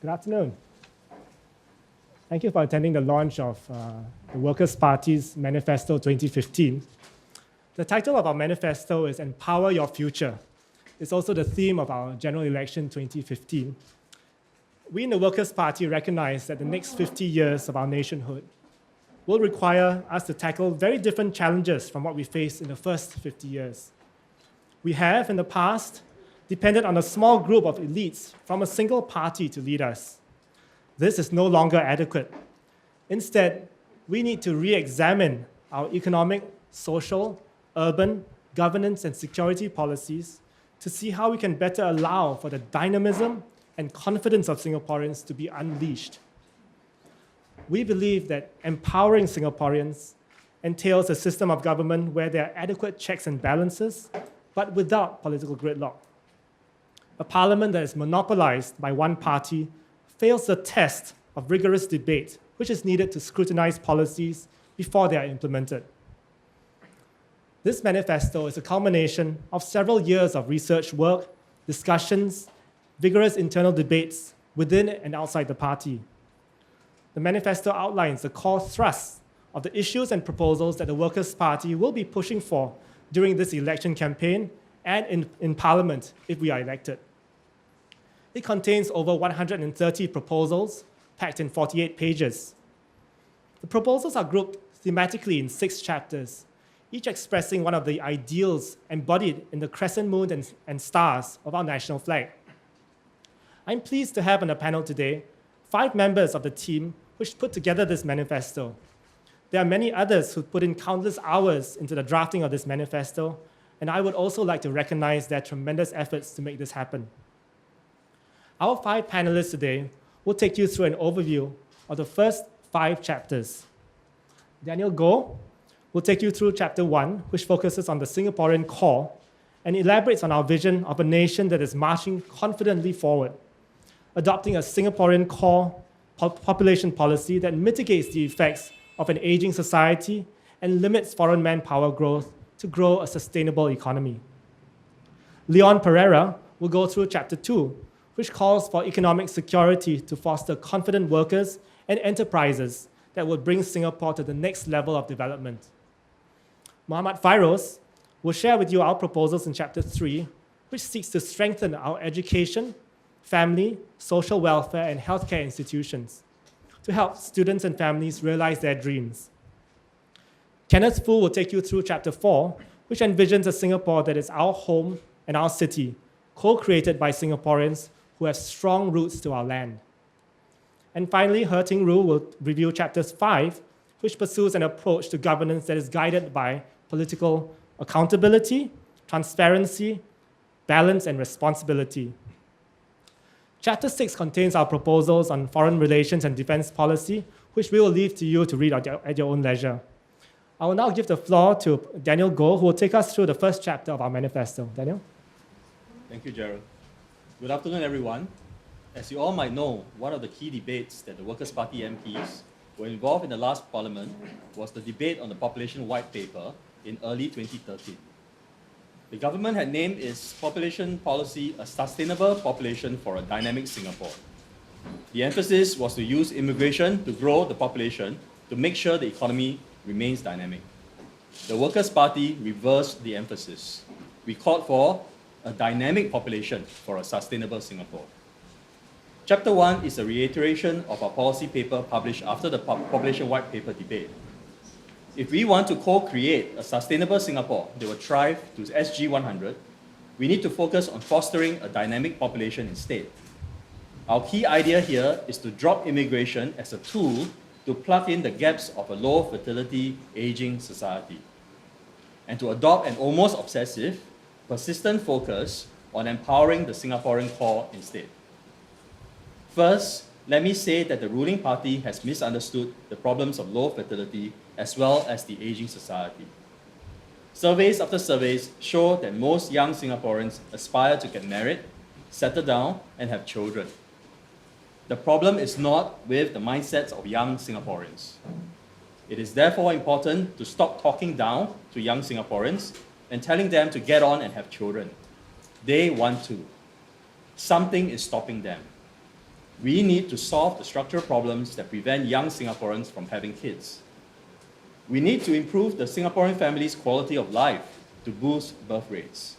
Good afternoon. Thank you for attending the launch of the Workers' Party's Manifesto 2015. The title of our manifesto is Empower Your Future. It's also the theme of our general election 2015. We in the Workers' Party recognize that the next 50 years of our nationhood will require us to tackle very different challenges from what we faced in the first 50 years. We have, in the past, depended on a small group of elites from a single party to lead us. This is no longer adequate. Instead, we need to re-examine our economic, social, urban, governance, and security policies to see how we can better allow for the dynamism and confidence of Singaporeans to be unleashed. We believe that empowering Singaporeans entails a system of government where there are adequate checks and balances, but without political gridlock. A parliament that is monopolized by one party fails the test of rigorous debate, which is needed to scrutinize policies before they are implemented. This manifesto is a culmination of several years of research work, discussions, vigorous internal debates within and outside the party. The manifesto outlines the core thrust of the issues and proposals that the Workers' Party will be pushing for during this election campaign and in Parliament if we are elected. It contains over 130 proposals packed in 48 pages. The proposals are grouped thematically in 6 chapters, each expressing one of the ideals embodied in the crescent moon and stars of our national flag. I'm pleased to have on the panel today 5 members of the team which put together this manifesto. There are many others who put in countless hours into the drafting of this manifesto, and I would also like to recognize their tremendous efforts to make this happen. Our 5 panelists today will take you through an overview of the first 5 chapters. Daniel Goh will take you through chapter 1, which focuses on the Singaporean core and elaborates on our vision of a nation that is marching confidently forward, adopting a Singaporean core population policy that mitigates the effects of an aging society and limits foreign manpower growth to grow a sustainable economy. Leon Perera will go through chapter 2, which calls for economic security to foster confident workers and enterprises that will bring Singapore to the next level of development. Mohd Fairoz will share with you our proposals in chapter 3, which seeks to strengthen our education, family, social welfare, and healthcare institutions to help students and families realize their dreams. Kenneth Foo will take you through chapter 4, which envisions a Singapore that is our home and our city, co-created by Singaporeans who have strong roots to our land. And finally, Ting Ru will review chapters 5, which pursues an approach to governance that is guided by political accountability, transparency, balance, and responsibility. Chapter 6 contains our proposals on foreign relations and defense policy, which we will leave to you to read at your own leisure. I will now give the floor to Daniel Goh, who will take us through the first chapter of our manifesto. Daniel? Thank you, Gerald. Good afternoon, everyone. As you all might know, one of the key debates that the Workers' Party MPs were involved in the last parliament was the debate on the population white paper in early 2013. The government had named its population policy a sustainable population for a dynamic Singapore. The emphasis was to use immigration to grow the population to make sure the economy remains dynamic. The Workers' Party reversed the emphasis. We called for a dynamic population for a sustainable Singapore. Chapter 1 is a reiteration of our policy paper published after the population white paper debate. If we want to co-create a sustainable Singapore that will thrive to SG 100, we need to focus on fostering a dynamic population instead. Our key idea here is to drop immigration as a tool to plug in the gaps of a low fertility, aging society, and to adopt an almost obsessive, persistent focus on empowering the Singaporean core instead. First, let me say that the ruling party has misunderstood the problems of low fertility as well as the aging society. Surveys after surveys show that most young Singaporeans aspire to get married, settle down, and have children. The problem is not with the mindsets of young Singaporeans. It is therefore important to stop talking down to young Singaporeans and telling them to get on and have children. They want to. Something is stopping them. We need to solve the structural problems that prevent young Singaporeans from having kids. We need to improve the Singaporean family's quality of life to boost birth rates.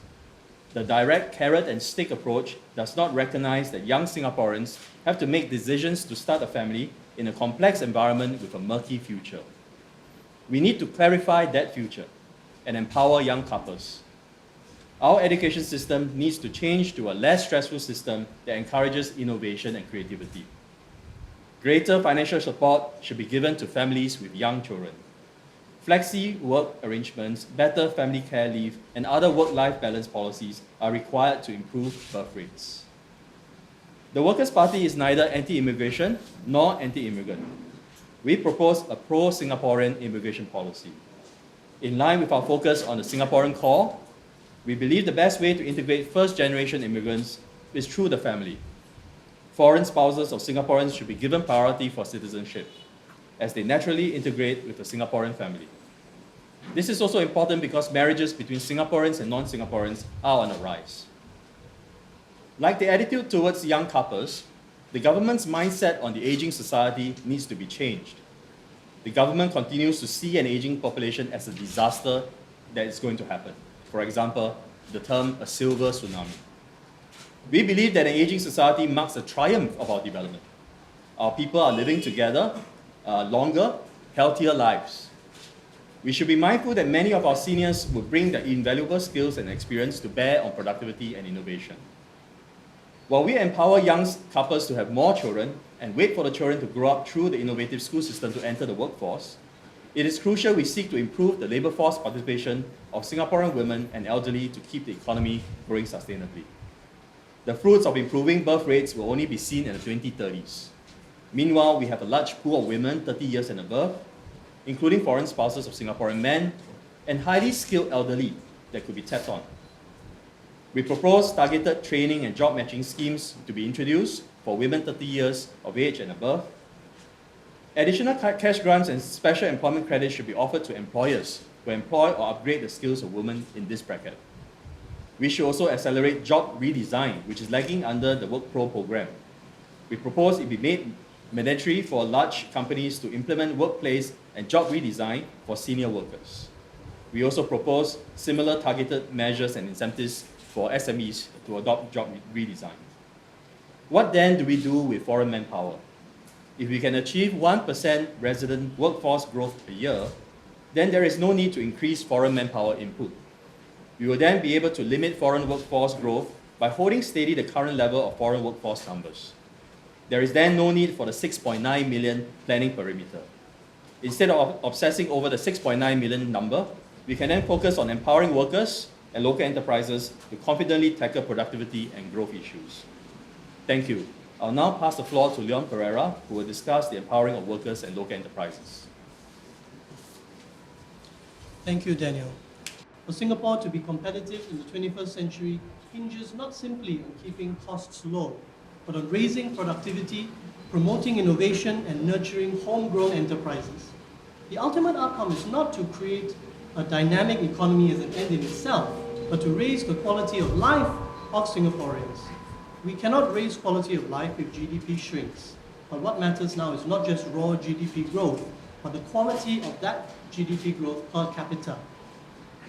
The direct carrot and stick approach does not recognize that young Singaporeans have to make decisions to start a family in a complex environment with a murky future. We need to clarify that future and empower young couples. Our education system needs to change to a less stressful system that encourages innovation and creativity. Greater financial support should be given to families with young children. Flexi work arrangements, better family care leave, and other work-life balance policies are required to improve birth rates. The Workers' Party is neither anti-immigration nor anti-immigrant. We propose a pro-Singaporean immigration policy. In line with our focus on the Singaporean core, we believe the best way to integrate first-generation immigrants is through the family. Foreign spouses of Singaporeans should be given priority for citizenship, as they naturally integrate with the Singaporean family. This is also important because marriages between Singaporeans and non-Singaporeans are on the rise. Like the attitude towards young couples, the government's mindset on the aging society needs to be changed. The government continues to see an aging population as a disaster that is going to happen. For example, the term a silver tsunami. We believe that an aging society marks a triumph of our development. Our people are living together longer, healthier lives. We should be mindful that many of our seniors will bring their invaluable skills and experience to bear on productivity and innovation. While we empower young couples to have more children and wait for the children to grow up through the innovative school system to enter the workforce, it is crucial we seek to improve the labour force participation of Singaporean women and elderly to keep the economy growing sustainably. The fruits of improving birth rates will only be seen in the 2030s. Meanwhile, we have a large pool of women 30 years and above, including foreign spouses of Singaporean men, and highly skilled elderly that could be tapped on. We propose targeted training and job matching schemes to be introduced for women 30 years of age and above. Additional cash grants and special employment credits should be offered to employers who employ or upgrade the skills of women in this bracket. We should also accelerate job redesign, which is lagging under the Work Pro program. We propose it be made mandatory for large companies to implement workplace and job redesign for senior workers. We also propose similar targeted measures and incentives for SMEs to adopt job redesign. What then do we do with foreign manpower? If we can achieve 1% resident workforce growth per year, then there is no need to increase foreign manpower input. We will then be able to limit foreign workforce growth by holding steady the current level of foreign workforce numbers. There is then no need for the 6.9 million planning perimeter. Instead of obsessing over the 6.9 million number, we can then focus on empowering workers and local enterprises to confidently tackle productivity and growth issues. Thank you. I'll now pass the floor to Leon Perera, who will discuss the empowering of workers and local enterprises. Thank you, Daniel. For Singapore to be competitive in the 21st century hinges not simply on keeping costs low, but on raising productivity, promoting innovation, and nurturing homegrown enterprises. The ultimate outcome is not to create a dynamic economy as an end in itself, but to raise the quality of life of Singaporeans. We cannot raise quality of life if GDP shrinks. But what matters now is not just raw GDP growth, but the quality of that GDP growth per capita.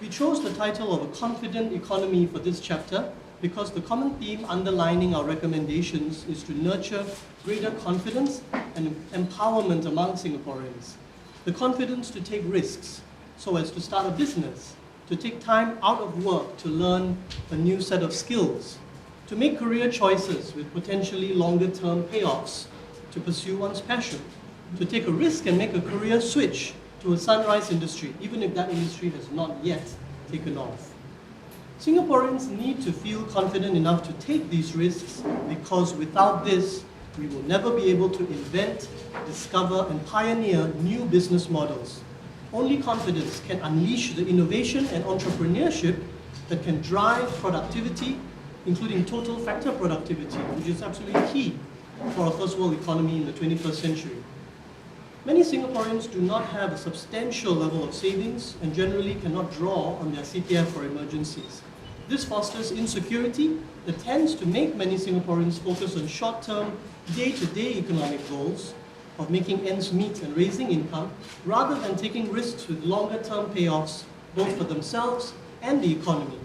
We chose the title of A Confident Economy for this chapter because the common theme underlining our recommendations is to nurture greater confidence and empowerment among Singaporeans. The confidence to take risks, so as to start a business, to take time out of work to learn a new set of skills, to make career choices with potentially longer-term payoffs, to pursue one's passion, to take a risk and make a career switch to a sunrise industry, even if that industry has not yet taken off. Singaporeans need to feel confident enough to take these risks because without this, we will never be able to invent, discover, and pioneer new business models. Only confidence can unleash the innovation and entrepreneurship that can drive productivity, including total factor productivity, which is absolutely key for a first world economy in the 21st century. Many Singaporeans do not have a substantial level of savings and generally cannot draw on their CPF for emergencies. This fosters insecurity that tends to make many Singaporeans focus on short-term, day-to-day economic goals of making ends meet and raising income, rather than taking risks with longer-term payoffs, both for themselves and the economy.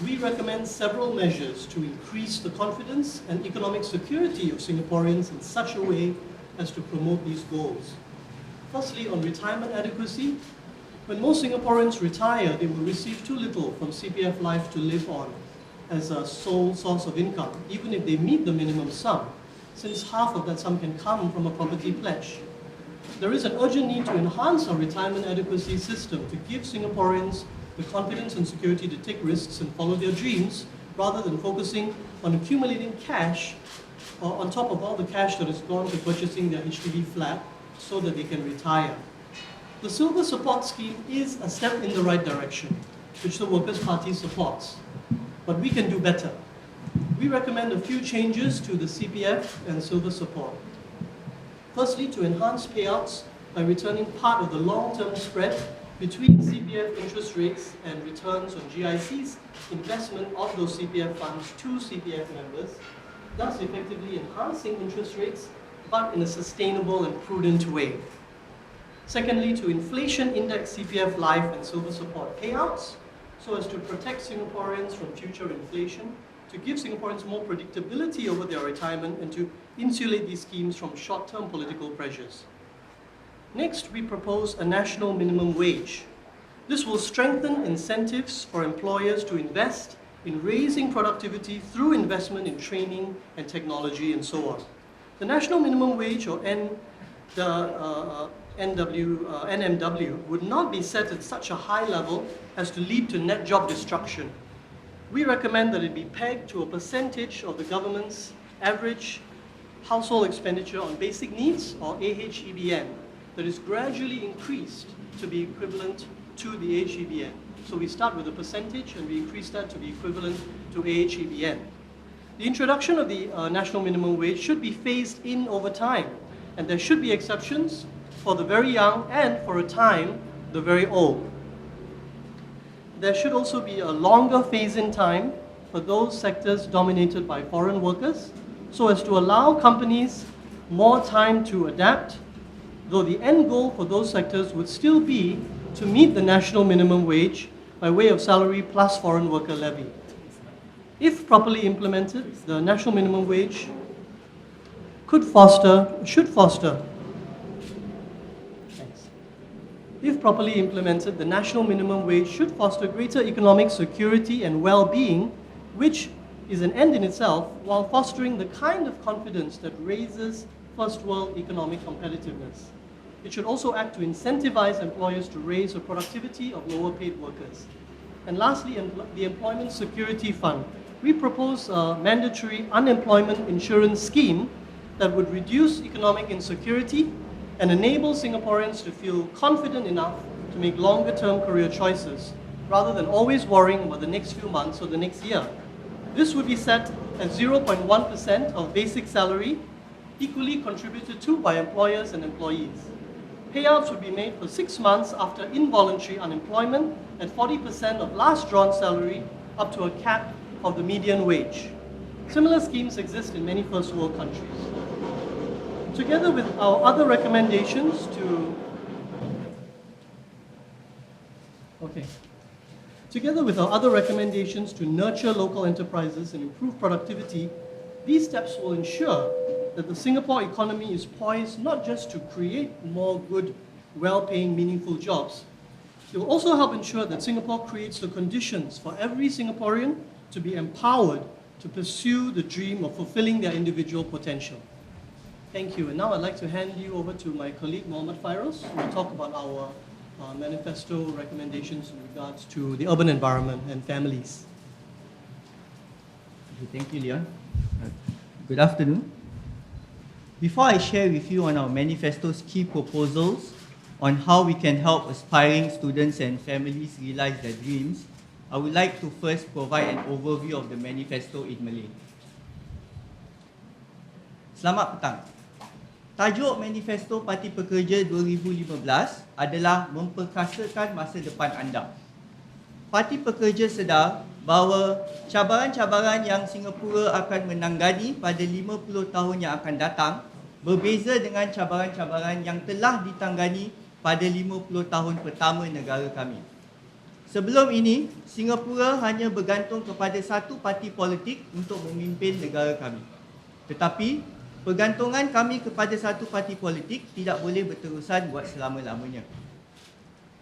We recommend several measures to increase the confidence and economic security of Singaporeans in such a way as to promote these goals. Firstly, on retirement adequacy, when most Singaporeans retire, they will receive too little from CPF Life to live on as a sole source of income, even if they meet the minimum sum, since half of that sum can come from a property pledge. There is an urgent need to enhance our retirement adequacy system to give Singaporeans the confidence and security to take risks and follow their dreams, rather than focusing on accumulating cash on top of all the cash that has gone to purchasing their HDB flat so that they can retire. The Silver Support Scheme is a step in the right direction, which the Workers' Party supports. But we can do better. We recommend a few changes to the CPF and Silver Support. Firstly, to enhance payouts by returning part of the long-term spread between CPF interest rates and returns on GIC's investment of those CPF funds to CPF members, thus effectively enhancing interest rates, but in a sustainable and prudent way. Secondly, to inflation index CPF Life and Silver Support payouts, so as to protect Singaporeans from future inflation, to give Singaporeans more predictability over their retirement, and to insulate these schemes from short-term political pressures. Next, we propose a national minimum wage. This will strengthen incentives for employers to invest in raising productivity through investment in training and technology and so on. The national minimum wage, or NMW, would not be set at such a high level as to lead to net job destruction. We recommend that it be pegged to a percentage of the government's average household expenditure on basic needs, or AHEBN, that is gradually increased to be equivalent to the AHEBN. So we start with a percentage and we increase that to be equivalent to AHEBN. The introduction of the national minimum wage should be phased in over time, and there should be exceptions for the very young and, for a time, the very old. There should also be a longer phase-in time for those sectors dominated by foreign workers, so as to allow companies more time to adapt, though the end goal for those sectors would still be to meet the national minimum wage by way of salary plus foreign worker levy. If properly implemented, the national minimum wage should foster. If properly implemented, the national minimum wage should foster greater economic security and well-being, which is an end in itself, while fostering the kind of confidence that raises first-world economic competitiveness. It should also act to incentivize employers to raise the productivity of lower-paid workers. And lastly, the Employment Security Fund. We propose a mandatory unemployment insurance scheme that would reduce economic insecurity and enable Singaporeans to feel confident enough to make longer-term career choices, rather than always worrying about the next few months or the next year. This would be set at 0.1% of basic salary, equally contributed to by employers and employees. Payouts would be made for 6 months after involuntary unemployment at 40% of last drawn salary, up to a cap of the median wage. Similar schemes exist in many first world countries. Together with our other recommendations to nurture local enterprises and improve productivity, these steps will ensure that the Singapore economy is poised not just to create more good, well-paying, meaningful jobs. It will also help ensure that Singapore creates the conditions for every Singaporean to be empowered to pursue the dream of fulfilling their individual potential. Thank you. And now I'd like to hand you over to my colleague, Mohd Fairoz, who will talk about our manifesto recommendations in regards to the urban environment and families. Thank you, Leon. Good afternoon. Before I share with you on our manifesto's key proposals on how we can help aspiring students and families realize their dreams, I would like to first provide an overview of the manifesto in Malay. Selamat petang. Tajuk Manifesto Parti Pekerja 2015 adalah memperkasakan masa depan anda. Parti Pekerja sedar bahawa cabaran-cabaran yang Singapura akan menanggani pada 50 tahun yang akan datang berbeza dengan cabaran-cabaran yang telah ditangani pada 50 tahun pertama negara kami. Sebelum ini, Singapura hanya bergantung kepada satu parti politik untuk memimpin negara kami. Tetapi, pergantungan kami kepada satu parti politik tidak boleh berterusan buat selama-lamanya.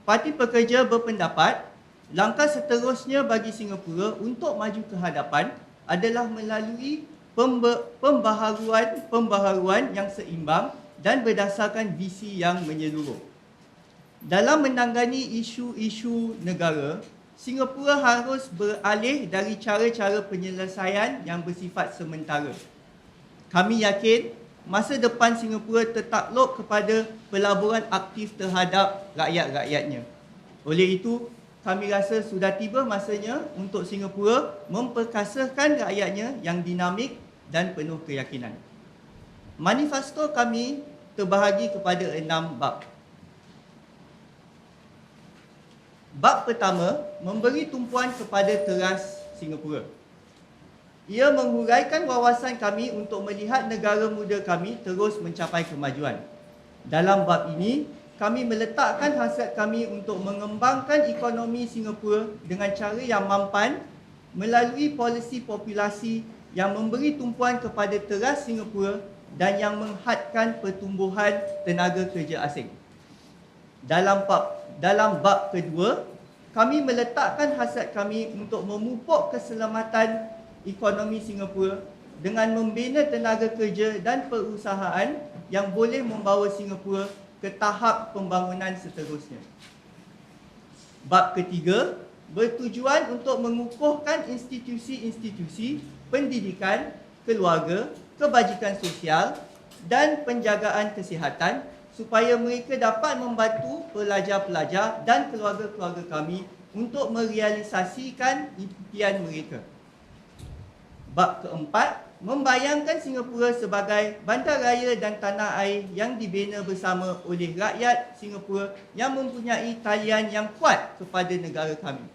Parti Pekerja berpendapat langkah seterusnya bagi Singapura untuk maju ke hadapan adalah melalui pembaharuan yang seimbang dan berdasarkan visi yang menyeluruh. Dalam menangani isu-isu negara, Singapura harus beralih dari cara-cara penyelesaian yang bersifat sementara. Kami yakin masa depan Singapura tertakluk kepada pelaburan aktif terhadap rakyat-rakyatnya. Oleh itu, kami rasa sudah tiba masanya untuk Singapura memperkasakan rakyatnya yang dinamik dan penuh keyakinan. Manifesto kami terbahagi kepada 6 bab. Bab pertama memberi tumpuan kepada teras Singapura. Ia menghuraikan wawasan kami untuk melihat negara muda kami terus mencapai kemajuan. Dalam bab ini, kami meletakkan hasrat kami untuk mengembangkan ekonomi Singapura dengan cara yang mampan melalui polisi populasi yang memberi tumpuan kepada teras Singapura dan yang menghadkan pertumbuhan tenaga kerja asing. Dalam bab kedua, kami meletakkan hasrat kami untuk memupuk keselamatan ekonomi Singapura dengan membina tenaga kerja dan perusahaan yang boleh membawa Singapura ke tahap pembangunan seterusnya. Bab ketiga bertujuan untuk mengukuhkan institusi-institusi pendidikan, keluarga, kebajikan sosial dan penjagaan kesihatan supaya mereka dapat membantu pelajar-pelajar dan keluarga-keluarga kami untuk merealisasikan impian mereka. Bab keempat, membayangkan Singapura sebagai bandaraya dan tanah air yang dibina bersama oleh rakyat Singapura yang mempunyai talian yang kuat kepada negara kami.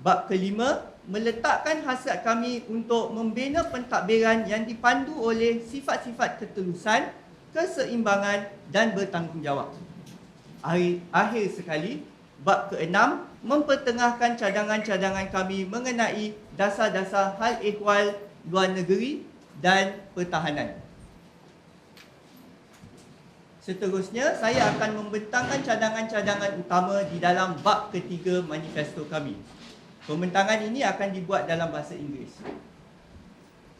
Bab kelima, meletakkan hasrat kami untuk membina pentadbiran yang dipandu oleh sifat-sifat ketulusan, keseimbangan dan bertanggungjawab. Akhir sekali, bab keenam, mempertengahkan cadangan-cadangan kami mengenai dasar-dasar hal ehwal luar negeri dan pertahanan. Seterusnya, saya akan membentangkan cadangan-cadangan utama di dalam bab ketiga manifesto kami. Pembentangan ini akan dibuat dalam bahasa Inggeris.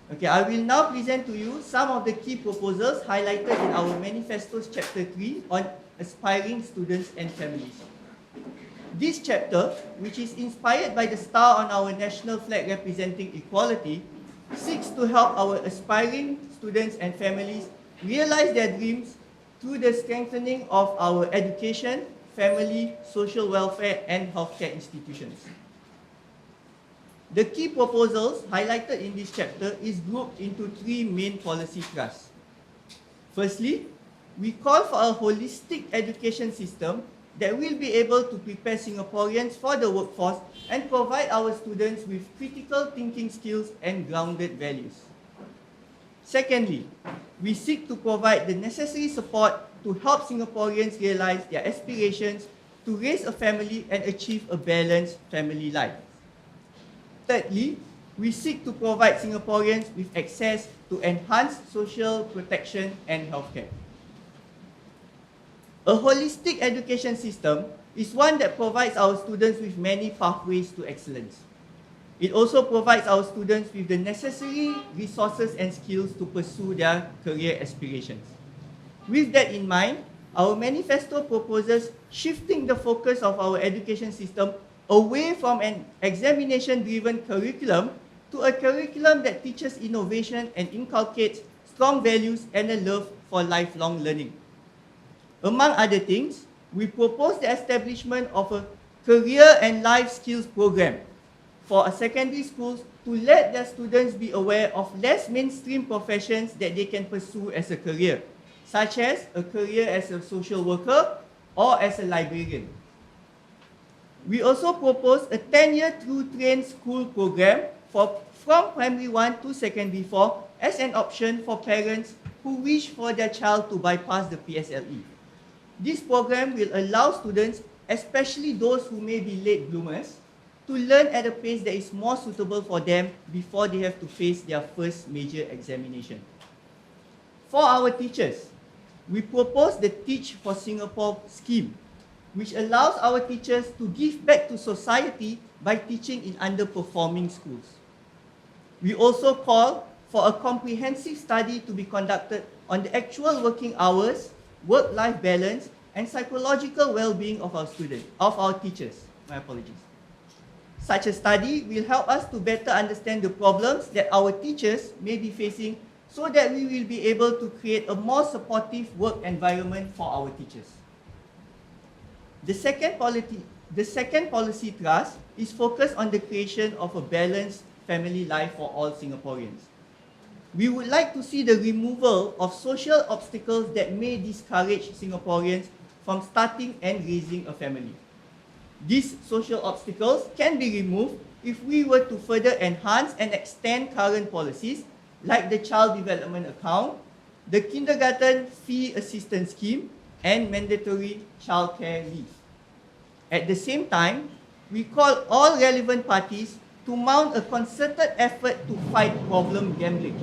Okay, I will now present to you some of the key proposals highlighted in our manifesto's chapter 3 on aspiring students and families. This chapter, which is inspired by the star on our national flag representing equality, seeks to help our aspiring students and families realize their dreams through the strengthening of our education, family, social welfare and healthcare institutions. The key proposals highlighted in this chapter is grouped into 3 main policy thrusts. Firstly, we call for a holistic education system that will be able to prepare Singaporeans for the workforce and provide our students with critical thinking skills and grounded values. Secondly, we seek to provide the necessary support to help Singaporeans realize their aspirations to raise a family and achieve a balanced family life. Thirdly, we seek to provide Singaporeans with access to enhanced social protection and healthcare. A holistic education system is one that provides our students with many pathways to excellence. It also provides our students with the necessary resources and skills to pursue their career aspirations. With that in mind, our manifesto proposes shifting the focus of our education system away from an examination-driven curriculum to a curriculum that teaches innovation and inculcates strong values and a love for lifelong learning. Among other things, we propose the establishment of a career and life skills program for secondary schools to let their students be aware of less mainstream professions that they can pursue as a career, such as a career as a social worker or as a librarian. We also propose a 10-year through train school program from primary 1 to secondary 4 as an option for parents who wish for their child to bypass the PSLE. This program will allow students, especially those who may be late bloomers, to learn at a pace that is more suitable for them before they have to face their first major examination. For our teachers, we propose the Teach for Singapore scheme, which allows our teachers to give back to society by teaching in underperforming schools. We also call for a comprehensive study to be conducted on the actual working hours, work-life balance, and psychological well-being of our teachers. My apologies. Such a study will help us to better understand the problems that our teachers may be facing so that we will be able to create a more supportive work environment for our teachers. The second policy thrust is focused on the creation of a balanced family life for all Singaporeans. We would like to see the removal of social obstacles that may discourage Singaporeans from starting and raising a family. These social obstacles can be removed if we were to further enhance and extend current policies like the Child Development Account, the Kindergarten Fee Assistance Scheme, and mandatory childcare leave. At the same time, we call all relevant parties to mount a concerted effort to fight problem gambling,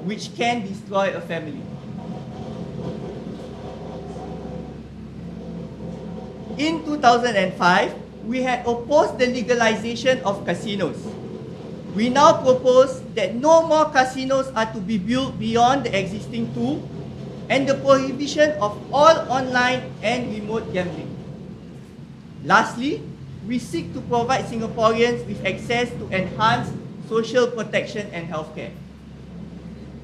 which can destroy a family. In 2005, we had opposed the legalization of casinos. We now propose that no more casinos are to be built beyond the existing two, and the prohibition of all online and remote gambling. Lastly, we seek to provide Singaporeans with access to enhanced social protection and healthcare.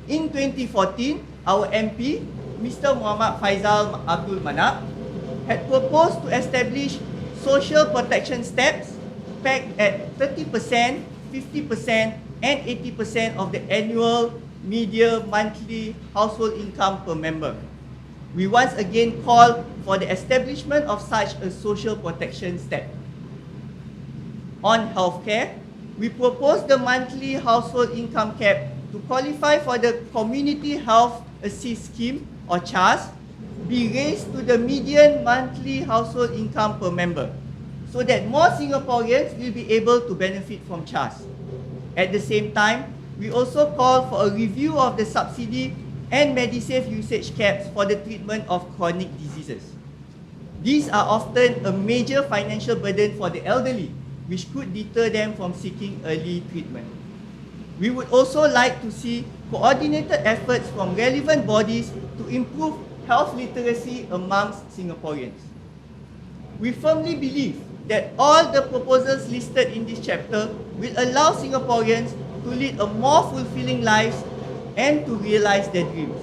In 2014, our MP, Mr. Mohd Fairoz Abdul Manap, had proposed to establish social protection steps pegged at 30%, 50%, and 80% of the annual median monthly household income per member. We once again call for the establishment of such a social protection step. On healthcare, we propose the monthly household income cap to qualify for the Community Health Assist Scheme, or CHAS, be raised to the median monthly household income per member, so that more Singaporeans will be able to benefit from CHAS. At the same time, we also call for a review of the subsidy and Medisave usage caps for the treatment of chronic diseases. These are often a major financial burden for the elderly, which could deter them from seeking early treatment. We would also like to see coordinated efforts from relevant bodies to improve health literacy amongst Singaporeans. We firmly believe that all the proposals listed in this chapter will allow Singaporeans to lead a more fulfilling lives and to realize their dreams.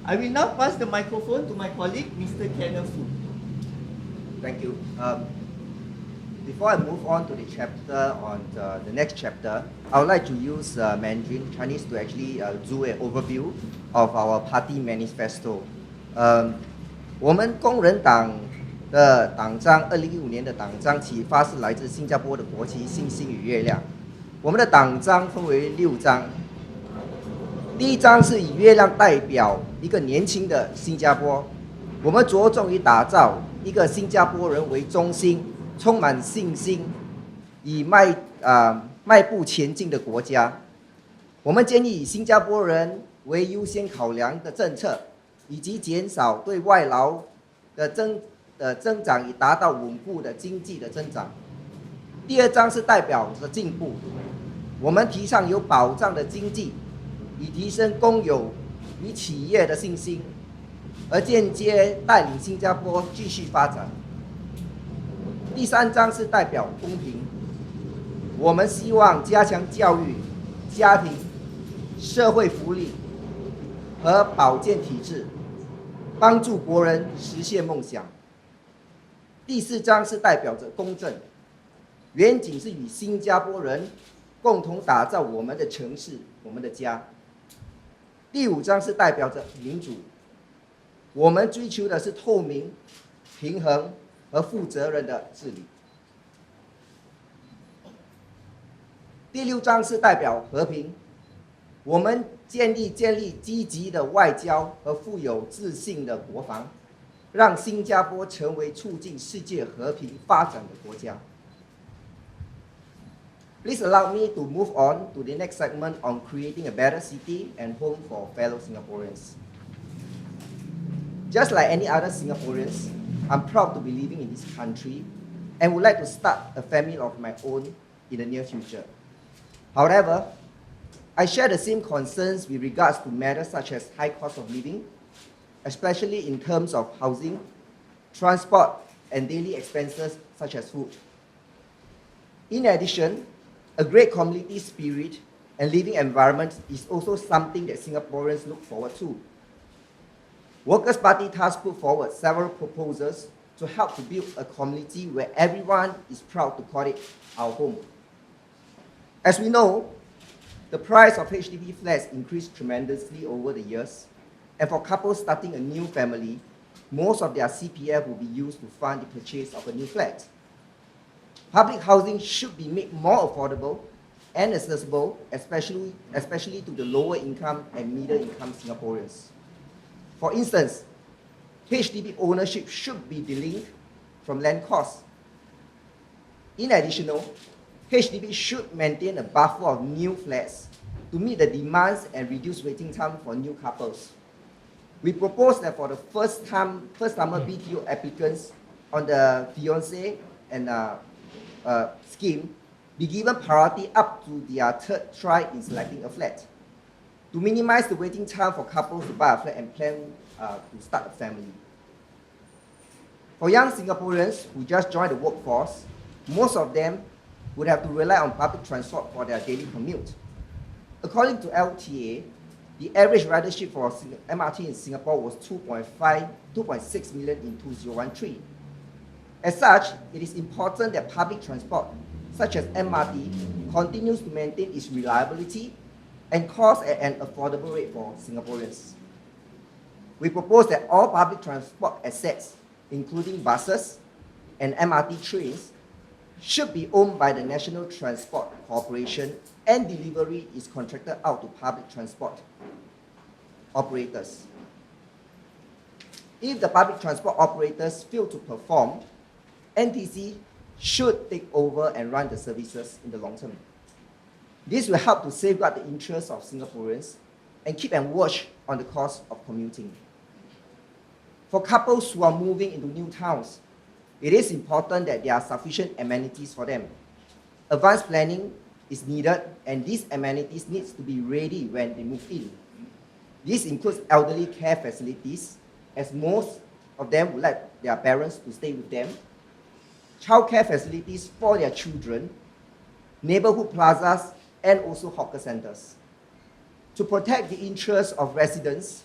I will now pass the microphone to my colleague, Mr. Kenneth Fu. Thank you. Before I move on to the chapter on the next chapter, I would like to use Mandarin Chinese to actually do an overview of our party manifesto. 我们工人党的党章，2015年的党章启发是来自新加坡的国旗星星与月亮。我们的党章分为6章，第1章是以月亮代表一个年轻的新加坡，我们着重于打造一个新加坡人为中心，充满信心，以迈步前进的国家。我们建议以新加坡人为优先考量的政策，以及减少对外劳的增长，以达到稳固的经济的增长。第2章是代表着进步，我们提倡有保障的经济，以提升公有与企业的信心，而间接带领新加坡继续发展。第3章是代表公平，我们希望加强教育、家庭、社会福利和保健体制，帮助国人实现梦想。第4章是代表着公正，远景是与新加坡人共同打造我们的城市、我们的家。第5章是代表着民主，我们追求的是透明、平衡和负责任的治理。第6章是代表和平，我们建立积极的外交和富有自信的国防，让新加坡成为促进世界和平发展的国家。Please allow me to move on to the next segment on creating a better city and home for fellow Singaporeans. Just like any other Singaporeans, I'm proud to be living in this country and would like to start a family of my own in the near future. However, I share the same concerns with regards to matters such as high cost of living, especially in terms of housing, transport, and daily expenses such as food. In addition, a great community spirit and living environment is also something that Singaporeans look forward to. Workers' Party thus put forward several proposals to help to build a community where everyone is proud to call it our home. As we know, the price of HDB flats increased tremendously over the years, and for couples starting a new family, most of their CPF will be used to fund the purchase of a new flat. Public housing should be made more affordable and accessible, especially to the lower income and middle income Singaporeans. For instance, HDB ownership should be delinked from land costs. In addition, HDB should maintain a buffer of new flats to meet the demands and reduce waiting time for new couples. We propose that for the first-timer BTO applicants on the fiancé and scheme be given priority up to their third try in selecting a flat, to minimize the waiting time for couples to buy a flat and plan to start a family. For young Singaporeans who just joined the workforce, most of them would have to rely on public transport for their daily commute. According to LTA, the average ridership for MRT in Singapore was 2.6 million in 2013. As such, it is important that public transport, such as MRT, continues to maintain its reliability and cost at an affordable rate for Singaporeans. We propose that all public transport assets, including buses and MRT trains, should be owned by the National Transport Corporation and delivery is contracted out to public transport operators. If the public transport operators fail to perform, NTC should take over and run the services in the long term. This will help to safeguard the interests of Singaporeans and keep a watch on the cost of commuting. For couples who are moving into new towns, it is important that there are sufficient amenities for them. Advanced planning is needed, and these amenities need to be ready when they move in. This includes elderly care facilities, as most of them would like their parents to stay with them, childcare facilities for their children, neighborhood plazas, and also hawker centers. To protect the interests of residents,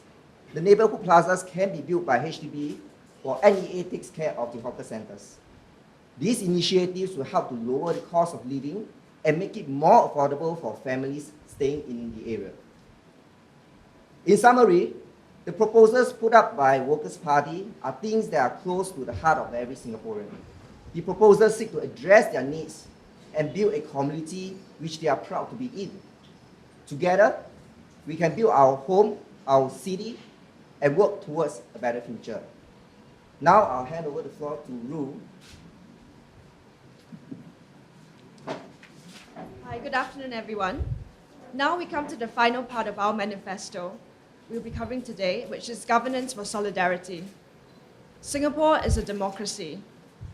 the neighborhood plazas can be built by HDB, while NEA takes care of the hawker centers. These initiatives will help to lower the cost of living and make it more affordable for families staying in the area. In summary, the proposals put up by Workers' Party are things that are close to the heart of every Singaporean. The proposals seek to address their needs and build a community which they are proud to be in. Together, we can build our home, our city, and work towards a better future. Now I'll hand over the floor to Ru. Hi, good afternoon, everyone. Now we come to the final part of our manifesto we'll be covering today, which is governance for solidarity. Singapore is a democracy.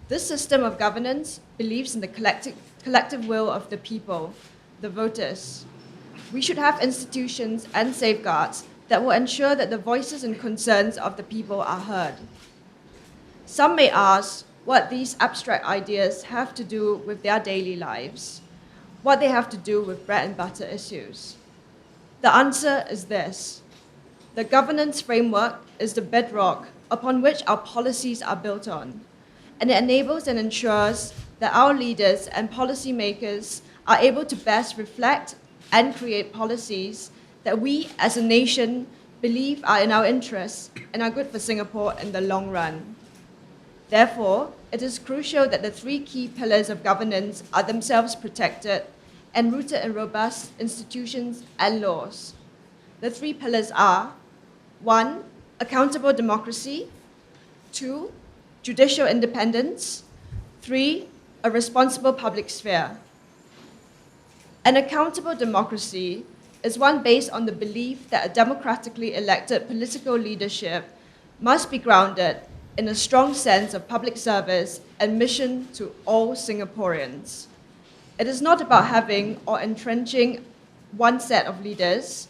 This system of governance believes in the collective will of the people, the voters. We should have institutions and safeguards that will ensure that the voices and concerns of the people are heard. Some may ask what these abstract ideas have to do with their daily lives, what they have to do with bread and butter issues. The answer is this. The governance framework is the bedrock upon which our policies are built on, and it enables and ensures that our leaders and policymakers are able to best reflect and create policies that we as a nation believe are in our interests and are good for Singapore in the long run. Therefore, it is crucial that the three key pillars of governance are themselves protected and rooted in robust institutions and laws. The three pillars are: 1, accountable democracy; 2, judicial independence; 3, a responsible public sphere. An accountable democracy is one based on the belief that a democratically elected political leadership must be grounded in a strong sense of public service and mission to all Singaporeans. It is not about having or entrenching one set of leaders,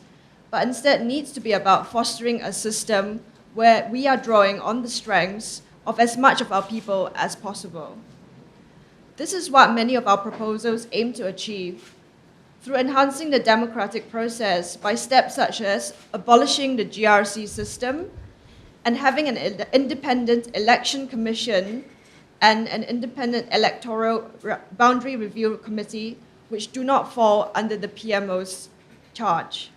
but instead needs to be about fostering a system where we are drawing on the strengths of as much of our people as possible. This is what many of our proposals aim to achieve through enhancing the democratic process by steps such as abolishing the GRC system and having an independent election commission and an independent electoral boundary review committee, which do not fall under the PMO's charge.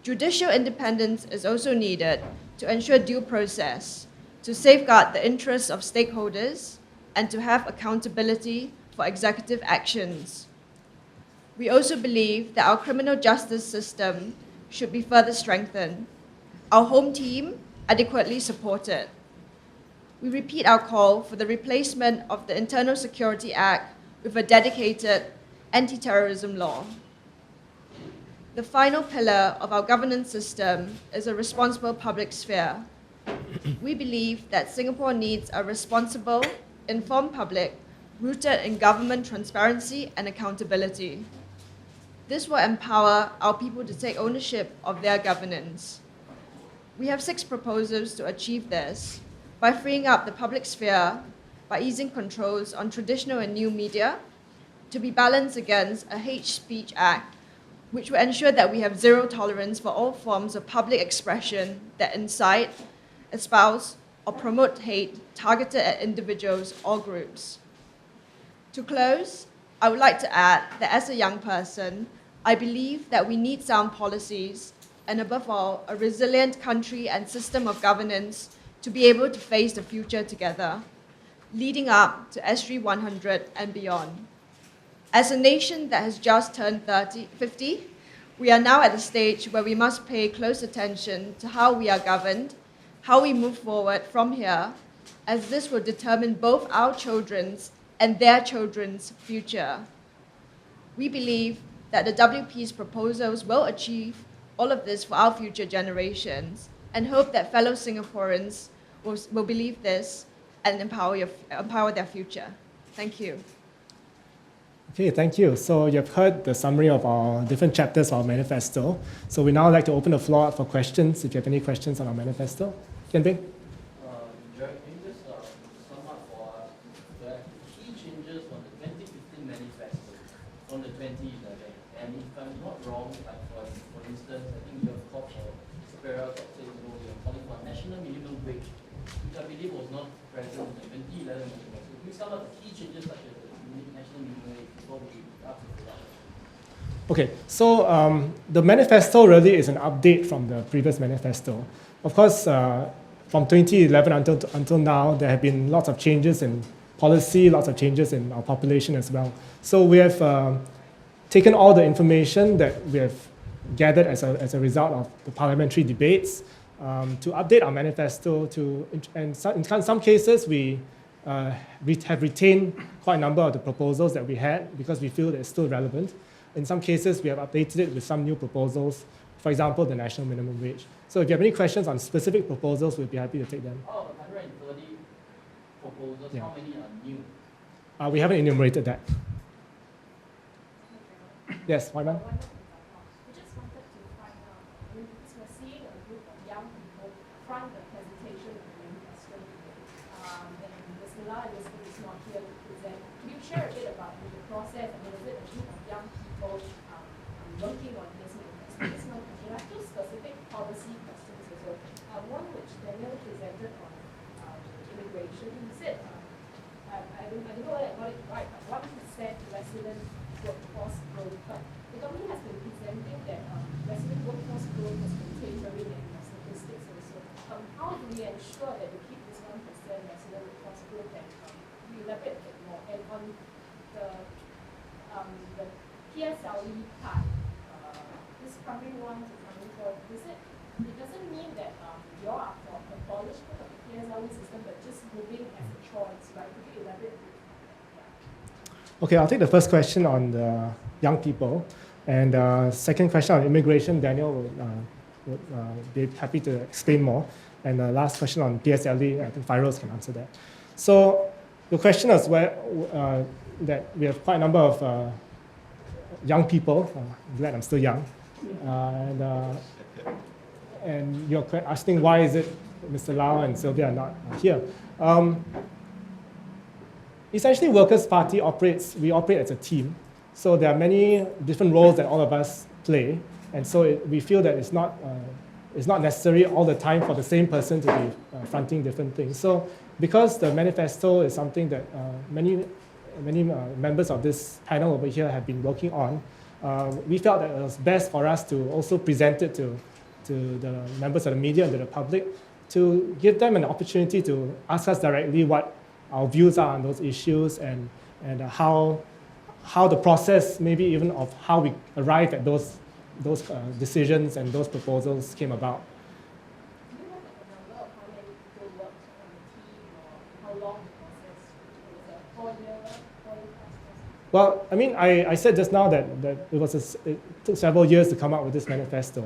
Judicial independence is also needed to ensure due process, to safeguard the interests of stakeholders, and to have accountability for executive actions. We also believe that our criminal justice system should be further strengthened, our home team adequately supported. We repeat our call for the replacement of the Internal Security Act with a dedicated anti-terrorism law. The final pillar of our governance system is a responsible public sphere. We believe that Singapore needs a responsible, informed public rooted in government transparency and accountability. This will empower our people to take ownership of their governance. We have 6 proposals to achieve this by freeing up the public sphere, by easing controls on traditional and new media, to be balanced against a hate speech act, which will ensure that we have zero tolerance for all forms of public expression that incite, espouse, or promote hate targeted at individuals or groups. To close, I would like to add that as a young person, I believe that we need sound policies and, above all, a resilient country and system of governance to be able to face the future together, leading up to SG 100 and beyond. As a nation that has just turned 50, we are now at a stage where we must pay close attention to how we are governed, how we move forward from here, as this will determine both our children's and their children's future. We believe that the WP's proposals will achieve all of this for our future generations, and hope that fellow Singaporeans will believe this and empower their future. Thank you. Okay, thank you. So you've heard the summary of our different chapters of our manifesto. So we now like to open the floor up for questions, if you have any questions on our manifesto. Kian Bing? Gerald, can you just sum up for us the key changes from the 2015 manifesto from the 2011? And if I'm not wrong, like for instance, I think you have called for Perera that says you're calling for a national minimum wage, which I believe was not present in the 2011 manifesto. Can you sum up the key changes such as the national minimum wage before we ask for that? Okay, so the manifesto really is an update from the previous manifesto. Of course, from 2011 until now, there have been lots of changes in policy, lots of changes in our population as well. So we have taken all the information that we have gathered as a result of the parliamentary debates to update our manifesto. In some cases, we have retained quite a number of the proposals that we had because we feel that it's still relevant. In some cases, we have updated it with some new proposals, for example, the national minimum wage. So if you have any questions on specific proposals, we'll be happy to take them. Out of 130 proposals, Yeah. how many are new? We haven't enumerated that. Yes, Wyman? We just wanted to find out, because we're seeing a group of young people front the presentation of the manifesto today, and Ms. Mila and Ms. is not here to present. Can you share a bit about the process? I mean, is it a group of young people working on this manifesto? It's not, there are 2 specific policy questions as well. One which Daniel presented on immigration. He said, I don't know whether I got it right, but 1% resident workforce growth. But the government has been presenting that resident workforce growth has been tapering in the statistics also. How do we ensure that we keep this 1% resident workforce growth, and we elaborate a bit more? And on the it doesn't mean that you're up for abolishment of the PSLE system, but just moving as a choice, right? Could you elaborate a bit? Okay, I'll take the first question on the young people. And second question on immigration, Daniel would be happy to explain more. And the last question on PSLE, I think Fairoz can answer that. So the question is that we have quite a number of young people. I'm glad I'm still young. And you're asking why is it Mr. Lau and Sylvia are not here. Essentially, Workers' Party we operate as a team. So there are many different roles that all of us play. And so we feel that it's not necessary all the time for the same person to be fronting different things. So because the manifesto is something that many members of this panel over here have been working on, we felt that it was best for us to also present it to the members of the media and to the public, to give them an opportunity to ask us directly what our views are on those issues and how the process, maybe even of how we arrived at those decisions and those proposals came about. Do you have a number of how many people worked on the team or how long the process was? Was it a 4-year process? Well, I mean, I said just now that it took several years to come up with this manifesto,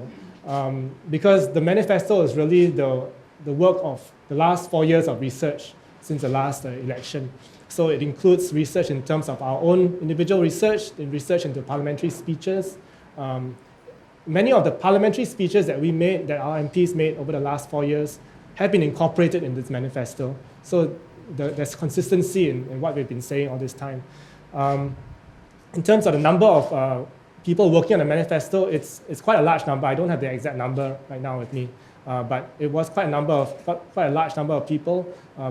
because the manifesto is really the work of the last 4 years of research since the last election. So it includes research in terms of our own individual research into parliamentary speeches. Many of the parliamentary speeches that our MPs made over the last 4 years have been incorporated in this manifesto. So there's consistency in what we've been saying all this time. In terms of the number of people working on the manifesto, it's quite a large number. I don't have the exact number right now with me, but it was quite a large number of people,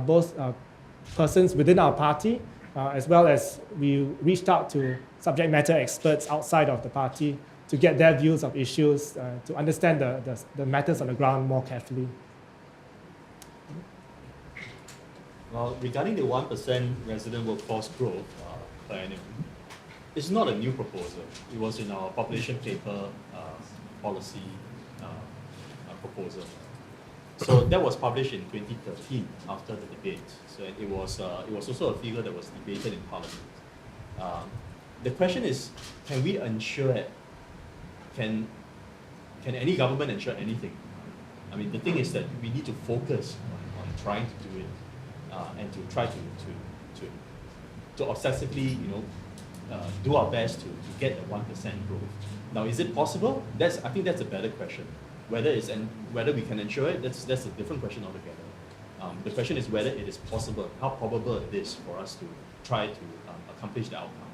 both persons within our party, as well as we reached out to subject matter experts outside of the party to get their views of issues, to understand the matters on the ground more carefully. Well, regarding the 1% resident workforce growth per annum, it's not a new proposal. It was in our population paper policy proposal. So that was published in 2013 after the debate. So it was also a figure that was debated in Parliament. The question is, can we ensure it? Can any government ensure anything? I mean, the thing is that we need to focus on trying to do it and to try to obsessively, do our best to get the 1% growth. Now, is it possible? I think that's a better question. Whether we can ensure it, that's a different question altogether. The question is whether it is possible, how probable it is for us to try to accomplish the outcome.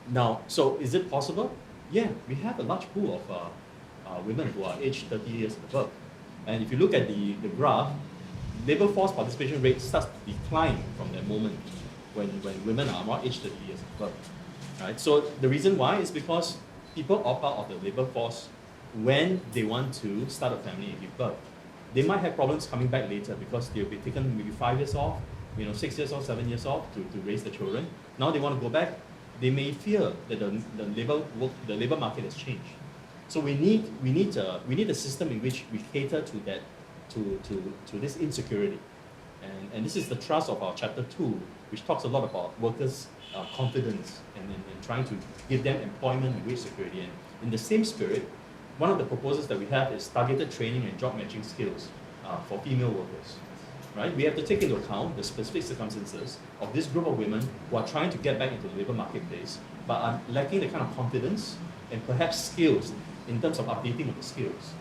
Now, so is it possible? Yeah, we have a large pool of women who are aged 30 years and above. And if you look at the graph, labor force participation rate starts to decline from that moment when women are more aged 30 years and above. Right? So the reason why is because people opt out of the labor force when they want to start a family and give birth. They might have problems coming back later because they'll be taken maybe 5 years off, 6 years off, 7 years off to raise the children. Now they want to go back. They may fear that the labor market has changed. So we need a system in which we cater to that to this insecurity, and this is the thrust of our chapter 2, which talks a lot about workers' confidence and trying to give them employment and wage security. And in the same spirit, one of the proposals that we have is targeted training and job matching skills for female workers. Right? We have to take into account the specific circumstances of this group of women who are trying to get back into the labor marketplace, but are lacking the kind of confidence and perhaps skills in terms of updating of the skills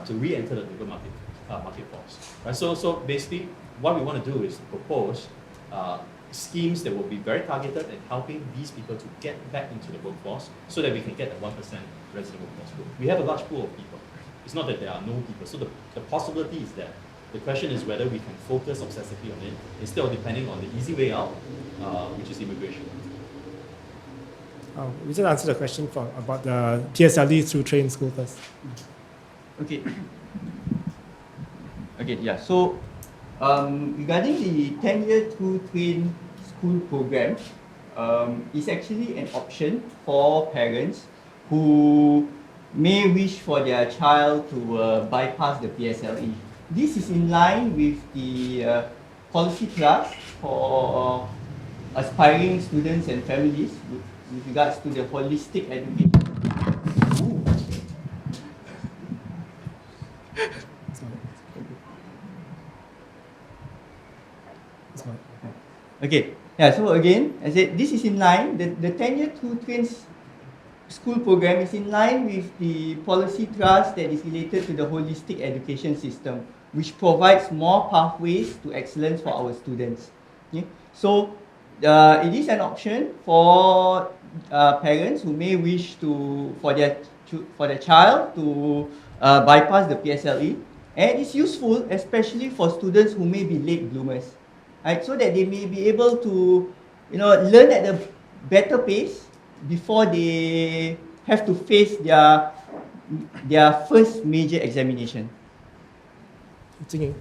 to re-enter the labor market force. Right? So basically, what we want to do is to propose schemes that will be very targeted at helping these people to get back into the workforce so that we can get the 1% resident workforce growth. We have a large pool of people. It's not that there are no people. So the possibility is there. The question is whether we can focus obsessively on it instead of depending on the easy way out, which is immigration. We just answered the question about the PSLE through train school first. Okay, yeah. So regarding the 10-year through train school program, is actually an option for parents who may wish for their child to bypass the PSLE. This is in line with the policy thrust for aspiring students and families with regards to the holistic education. Okay, yeah, so again, I said this is in line, the 10-year 2 trains school program is in line with the policy thrust that is related to the holistic education system, which provides more pathways to excellence for our students. Okay? So it is an option for parents who may wish to, for their child to bypass the PSLE, and it's useful especially for students who may be late bloomers, right? So that they may be able to, learn at a better pace before they have to face their first major examination. Ting Ru.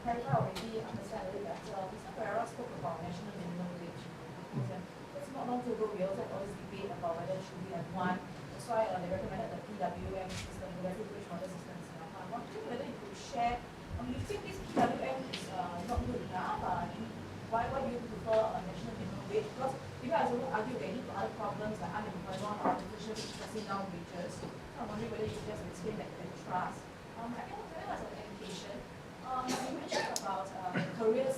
Perera already understand a little better. Mr. Perera spoke about national minimum wage. It's not long ago we also had all this debate about whether should we have one. That's why they recommended the PWM system, the Progressive Wage Model System in Singapore. I'm wondering whether you could share. You think this PWM is not good enough? Why do you prefer a national minimum wage? Because you guys also argue they need other problems like unemployment or artificial pressing down wages. So I'm wondering whether you could just explain that trust. I think as an education, you mentioned about career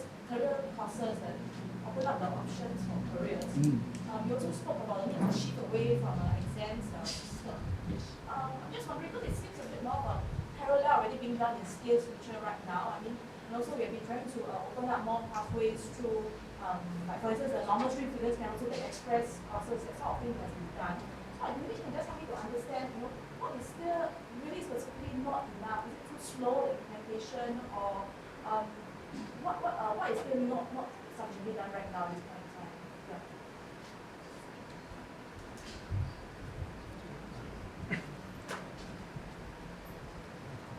courses and open up the options for careers. You also spoke about the need to shift away from an exams system. I'm just wondering, because it seems a bit more of a parallel already being done in skills future right now. I mean, and also we have been trying to open up more pathways through, like for instance, the normal stream figures can also take express courses, that sort of thing has been done. So maybe you can just help me to understand, what is still really specifically not enough? Is it too slow, the implementation, or what is still not sufficiently done right now at this point in time? Yeah.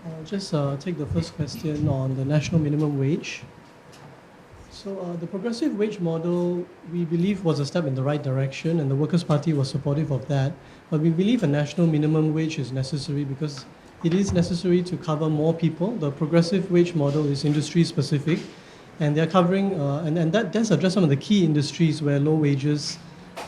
I'll just take the first question on the national minimum wage. So the progressive wage model, we believe, was a step in the right direction, and the Workers' Party was supportive of that. But we believe a national minimum wage is necessary because it is necessary to cover more people. The progressive wage model is industry specific, and they're covering, and that does address some of the key industries where low wages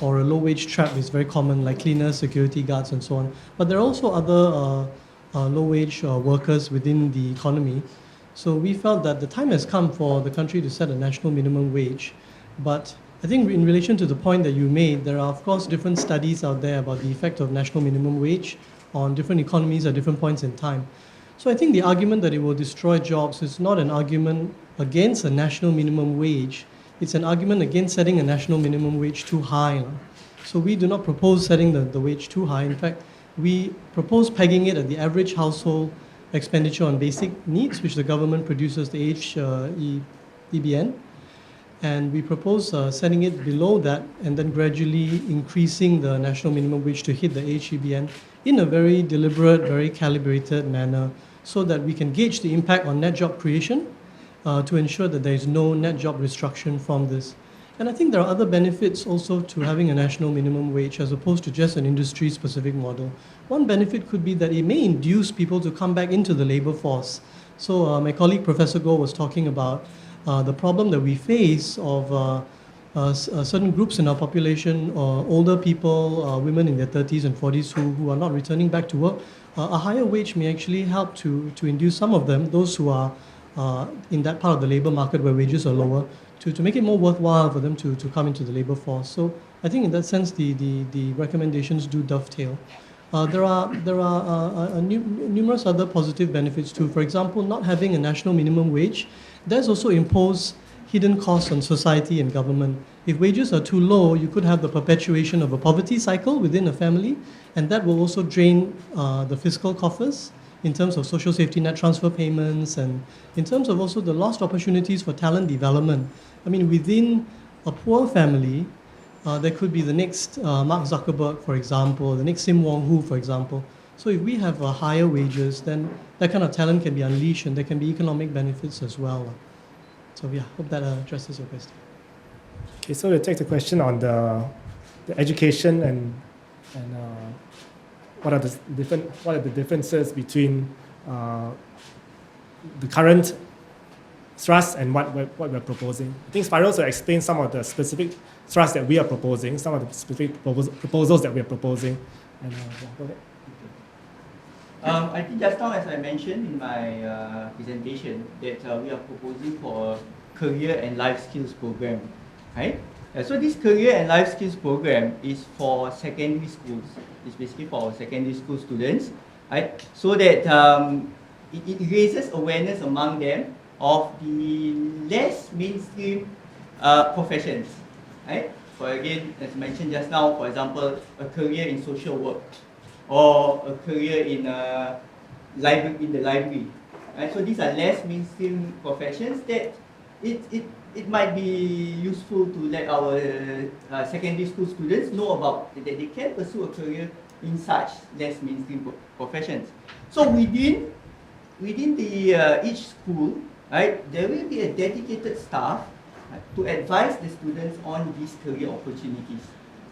or a low wage trap is very common, like cleaners, security guards, and so on. But there are also other low wage workers within the economy. So we felt that the time has come for the country to set a national minimum wage. But I think in relation to the point that you made, there are of course different studies out there about the effect of national minimum wage on different economies at different points in time. So I think the argument that it will destroy jobs is not an argument against a national minimum wage. It's an argument against setting a national minimum wage too high. So we do not propose setting the wage too high. In fact, we propose pegging it at the average household expenditure on basic needs, which the government produces, the HEBN. And we propose setting it below that and then gradually increasing the national minimum wage to hit the HEBN in a very deliberate, very calibrated manner so that we can gauge the impact on net job creation to ensure that there is no net job destruction from this. And I think there are other benefits also to having a national minimum wage as opposed to just an industry-specific model. One benefit could be that it may induce people to come back into the labor force. So my colleague Professor Goh was talking about the problem that we face of certain groups in our population, older people, women in their 30s and 40s who are not returning back to work. A higher wage may actually help to induce some of them, those who are in that part of the labor market where wages are lower, to make it more worthwhile for them to come into the labor force. So I think in that sense the recommendations do dovetail. There are numerous other positive benefits too. For example, not having a national minimum wage does also impose hidden costs on society and government. If wages are too low, you could have the perpetuation of a poverty cycle within a family, and that will also drain the fiscal coffers in terms of social safety net transfer payments and in terms of also the lost opportunities for talent development. I mean, within a poor family, there could be the next Mark Zuckerberg, for example, the next Sim Wong-hoo, for example. So if we have higher wages, then that kind of talent can be unleashed and there can be economic benefits as well. So yeah, hope that addresses your question. Okay, so we'll take the question on the education and and what are the differences between the current thrust and what we're proposing. I think Fairoz will explain some of the specific thrusts that we are proposing, some of the specific proposals that we are proposing. And go ahead. I think just now, as I mentioned in my presentation, that we are proposing for a career and life skills program, right? So this career and life skills program is for secondary schools. It's basically for our secondary school students, right? So that it raises awareness among them of the less mainstream professions, right? For again, as mentioned just now, for example, a career in social work, or a career in the library. Right? So these are less mainstream professions that it might be useful to let our secondary school students know about, that they can pursue a career in such less mainstream professions. So within the each school, right, there will be a dedicated staff, right, to advise the students on these career opportunities.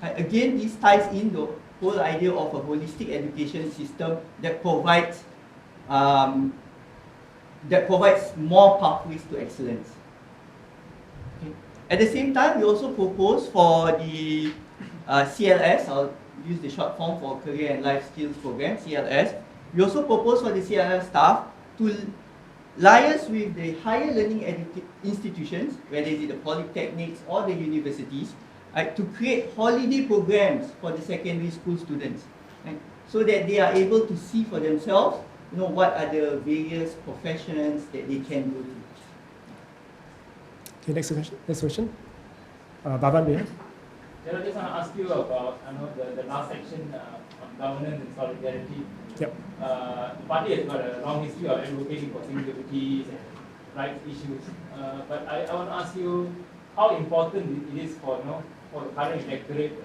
Right? Again, this ties in the whole idea of a holistic education system that provides more pathways to excellence. Okay. At the same time, we also propose for the CLS, I'll use the short form for Career and Life Skills Program, CLS. We also propose for the CLS staff to liaise with the higher learning institutions, whether it's the polytechnics or the universities, right, to create holiday programs for the secondary school students, right, so that they are able to see for themselves, what are the various professions that they can go to. Okay, next question. Baban, there. I just want to ask you about the last section on governance and solidarity. Yep. The party has got a long history of advocating for civil liberties and rights issues. But I want to ask you how important it is for the current electorate.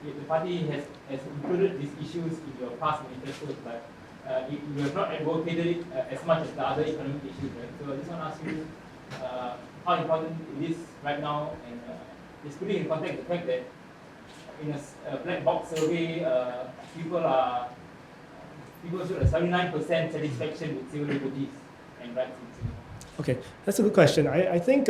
If the party has included these issues in your past manifestos, but you have not advocated it as much as the other economic issues, right? So I just want to ask you how important it is right now, and just putting in context the fact that in a black box survey, people showed a 79% satisfaction with civil liberties and rights in Singapore. Okay, that's a good question. I think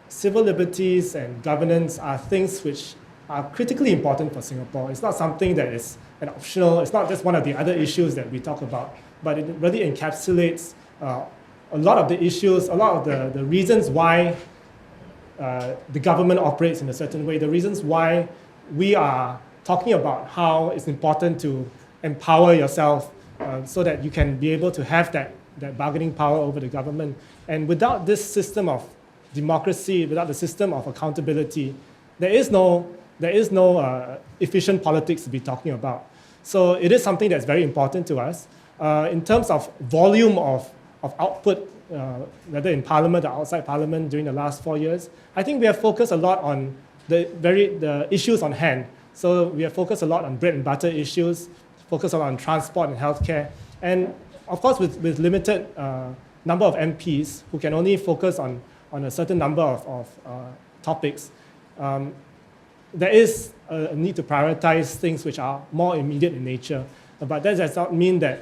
civil liberties and governance are things which are critically important for Singapore. It's not something that is an optional, it's not just one of the other issues that we talk about, but it really encapsulates a lot of the issues, a lot of the reasons why the government operates in a certain way, the reasons why we are talking about how it's important to empower yourself so that you can be able to have that bargaining power over the government. And without this system of democracy, without the system of accountability, there is no efficient politics to be talking about. So it is something that's very important to us. In terms of volume of output, whether in Parliament or outside Parliament during the last 4 years, I think we have focused a lot on the issues on hand. So we have focused a lot on bread and butter issues, focused a lot on transport and healthcare. And of course, with limited number of MPs who can only focus on a certain number of topics, there is a need to prioritize things which are more immediate in nature. But that does not mean that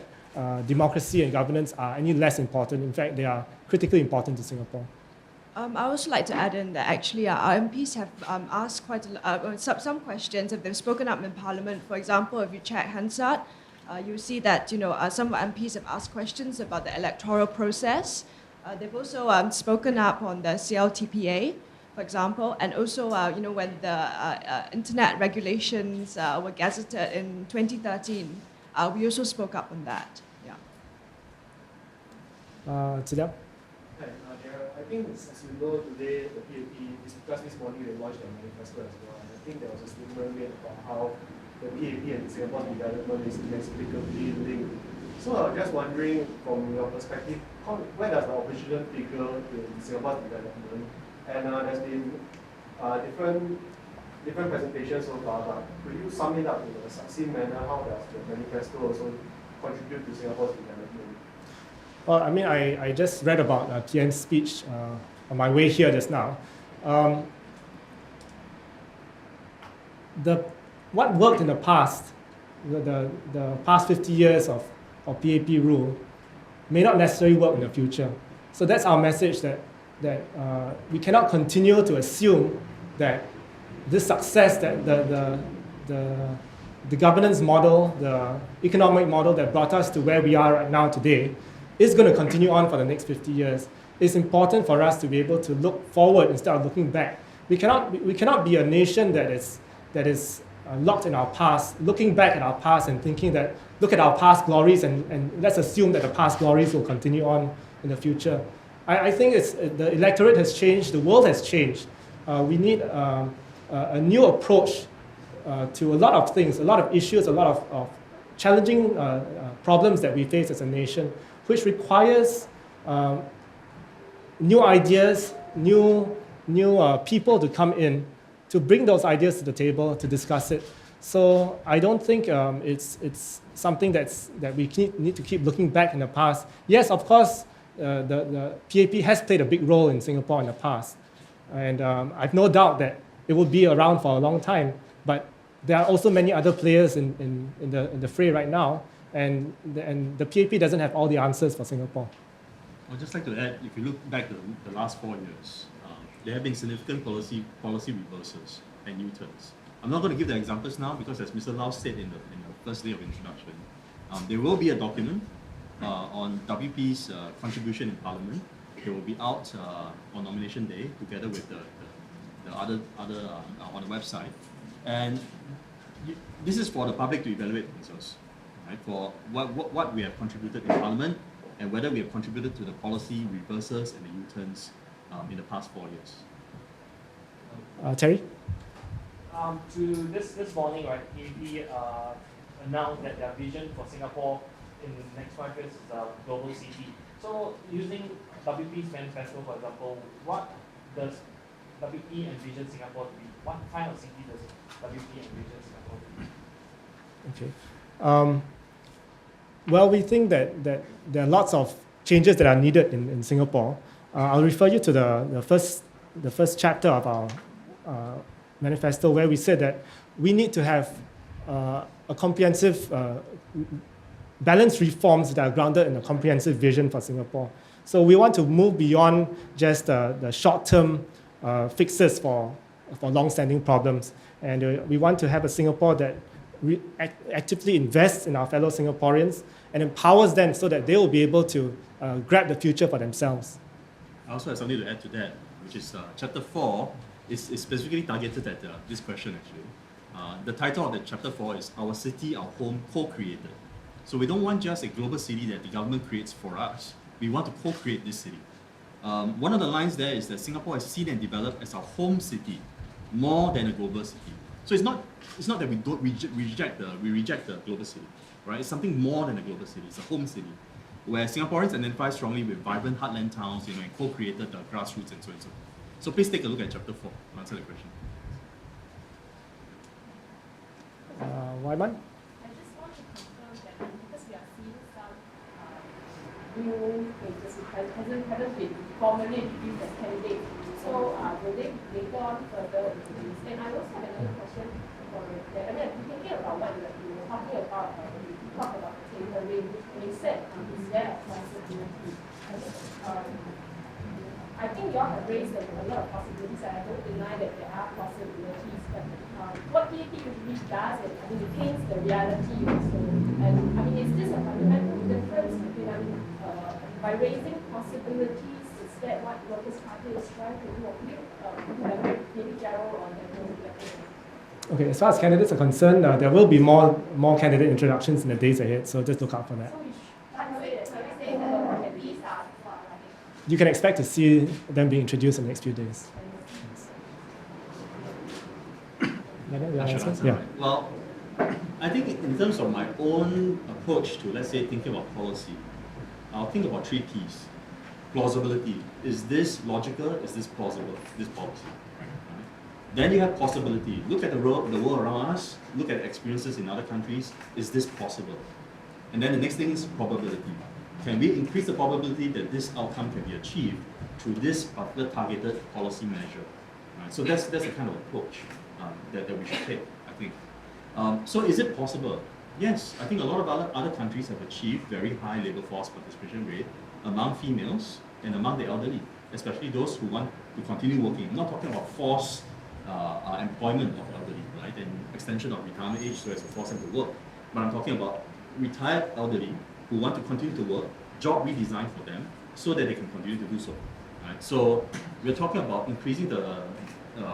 democracy and governance are any less important. In fact, they are critically important to Singapore. I would also like to add in that actually our MPs have asked quite some questions. If they've spoken up in Parliament, for example, if you check Hansard, you see that some MPs have asked questions about the electoral process. They've also spoken up on the CLTPA, for example, and also when the internet regulations were gazetted in 2013, we also spoke up on that. Yeah. Zidab? Hi, Gerald. I think as you know today, the PAP, discussed this morning, they launched their manifesto as well. And I think there was a statement made about how the PAP and Singapore's development is inexplicably linked. So I was just wondering, from your perspective, where does the opposition figure in Singapore's development? And there's been different presentations so far, but could you sum it up in a succinct manner? How does the manifesto also contribute to Singapore's development? Well, I mean, I just read about TN's speech on my way here just now. The what worked in the past, the past 50 years of PAP rule, may not necessarily work in the future. So that's our message, that we cannot continue to assume that this success, that the governance model, the economic model that brought us to where we are right now today, is going to continue on for the next 50 years. It's important for us to be able to look forward instead of looking back. We cannot be a nation that is locked in our past, looking back at our past and thinking that, look at our past glories and let's assume that the past glories will continue on in the future. I think the electorate has changed, the world has changed. We need a new approach to a lot of things, a lot of issues, a lot of challenging problems that we face as a nation, which requires new ideas, new people to come in to bring those ideas to the table, to discuss it. So I don't think it's something that we need to keep looking back in the past. Yes, of course, the PAP has played a big role in Singapore in the past. And I've no doubt that it will be around for a long time. But there are also many other players in the fray right now. And the PAP doesn't have all the answers for Singapore. I'd just like to add, if you look back at the last 4 years, there have been significant policy reversals and U-turns. I'm not going to give the examples now because, as Mr. Lau said in the first day of introduction, there will be a document on WP's contribution in Parliament. It will be out on nomination day together with the other on the website. And this is for the public to evaluate themselves, right? For what we have contributed in Parliament and whether we have contributed to the policy reversals and the U-turns in the past 4 years. Terry? To this morning, right, PAP announced that their vision for Singapore in the next 5 years is a global city. So using WP's manifesto, for example, what does WP envision Singapore to be? What kind of city does WP envision Singapore to be? Okay. Well, we think that there are lots of changes that are needed in Singapore. I'll refer you to the first chapter of our manifesto, where we said that we need to have a comprehensive, balanced reforms that are grounded in a comprehensive vision for Singapore. So we want to move beyond just the short-term fixes for long-standing problems. And we want to have a Singapore that actively invests in our fellow Singaporeans and empowers them so that they will be able to grab the future for themselves. I also have something to add to that, which is Chapter 4 is specifically targeted at this question, actually. The title of the Chapter 4 is Our City, Our Home, Co-Created. So we don't want just a global city that the government creates for us. We want to co-create this city. One of the lines there is that Singapore is seen and developed as our home city, more than a global city. So it's not that we reject the global city, right? It's something more than a global city. It's a home city, where Singaporeans identify strongly with vibrant heartland towns, and co-created the grassroots and so on. So please take a look at Chapter 4 to answer the question. Waiman? I just want to confirm that because we are seeing some new faces who haven't been formally introduced as candidates, so will they later on further introduced? And I also have another question for that. I mean, I'm thinking about what you were talking about when you talked about tailoring, when you said is there a possibility? I think you all have raised a lot of possibilities, and I don't deny that there are possibilities, but what PAP usually does, it paints the reality also. And I mean, is this a fundamental difference between, by raising possibilities, is that what Workers' Party is trying to do? Maybe Gerald or Daniel. Okay, as far as candidates are concerned, there will be more candidate introductions in the days ahead, so just look out for that. You can expect to see them being introduced in the next few days. Yes. Yeah. Well, I think in terms of my own approach to, let's say, thinking about policy, I'll think about 3 Ps. Plausibility. Is this logical? Is this plausible, this policy? Right? Then you have possibility. Look at the world around us. Look at experiences in other countries. Is this possible? And then the next thing is probability. Can we increase the probability that this outcome can be achieved through this particular targeted policy measure? Right? So that's the kind of approach that we should take, I think. So is it possible? Yes, I think a lot of other countries have achieved very high labor force participation rate among females and among the elderly, especially those who want to continue working. I'm not talking about forced employment of elderly, right, and extension of retirement age so as to force them to work. But I'm talking about retired elderly who want to continue to work, job redesign for them so that they can continue to do so. Right? So we're talking about increasing the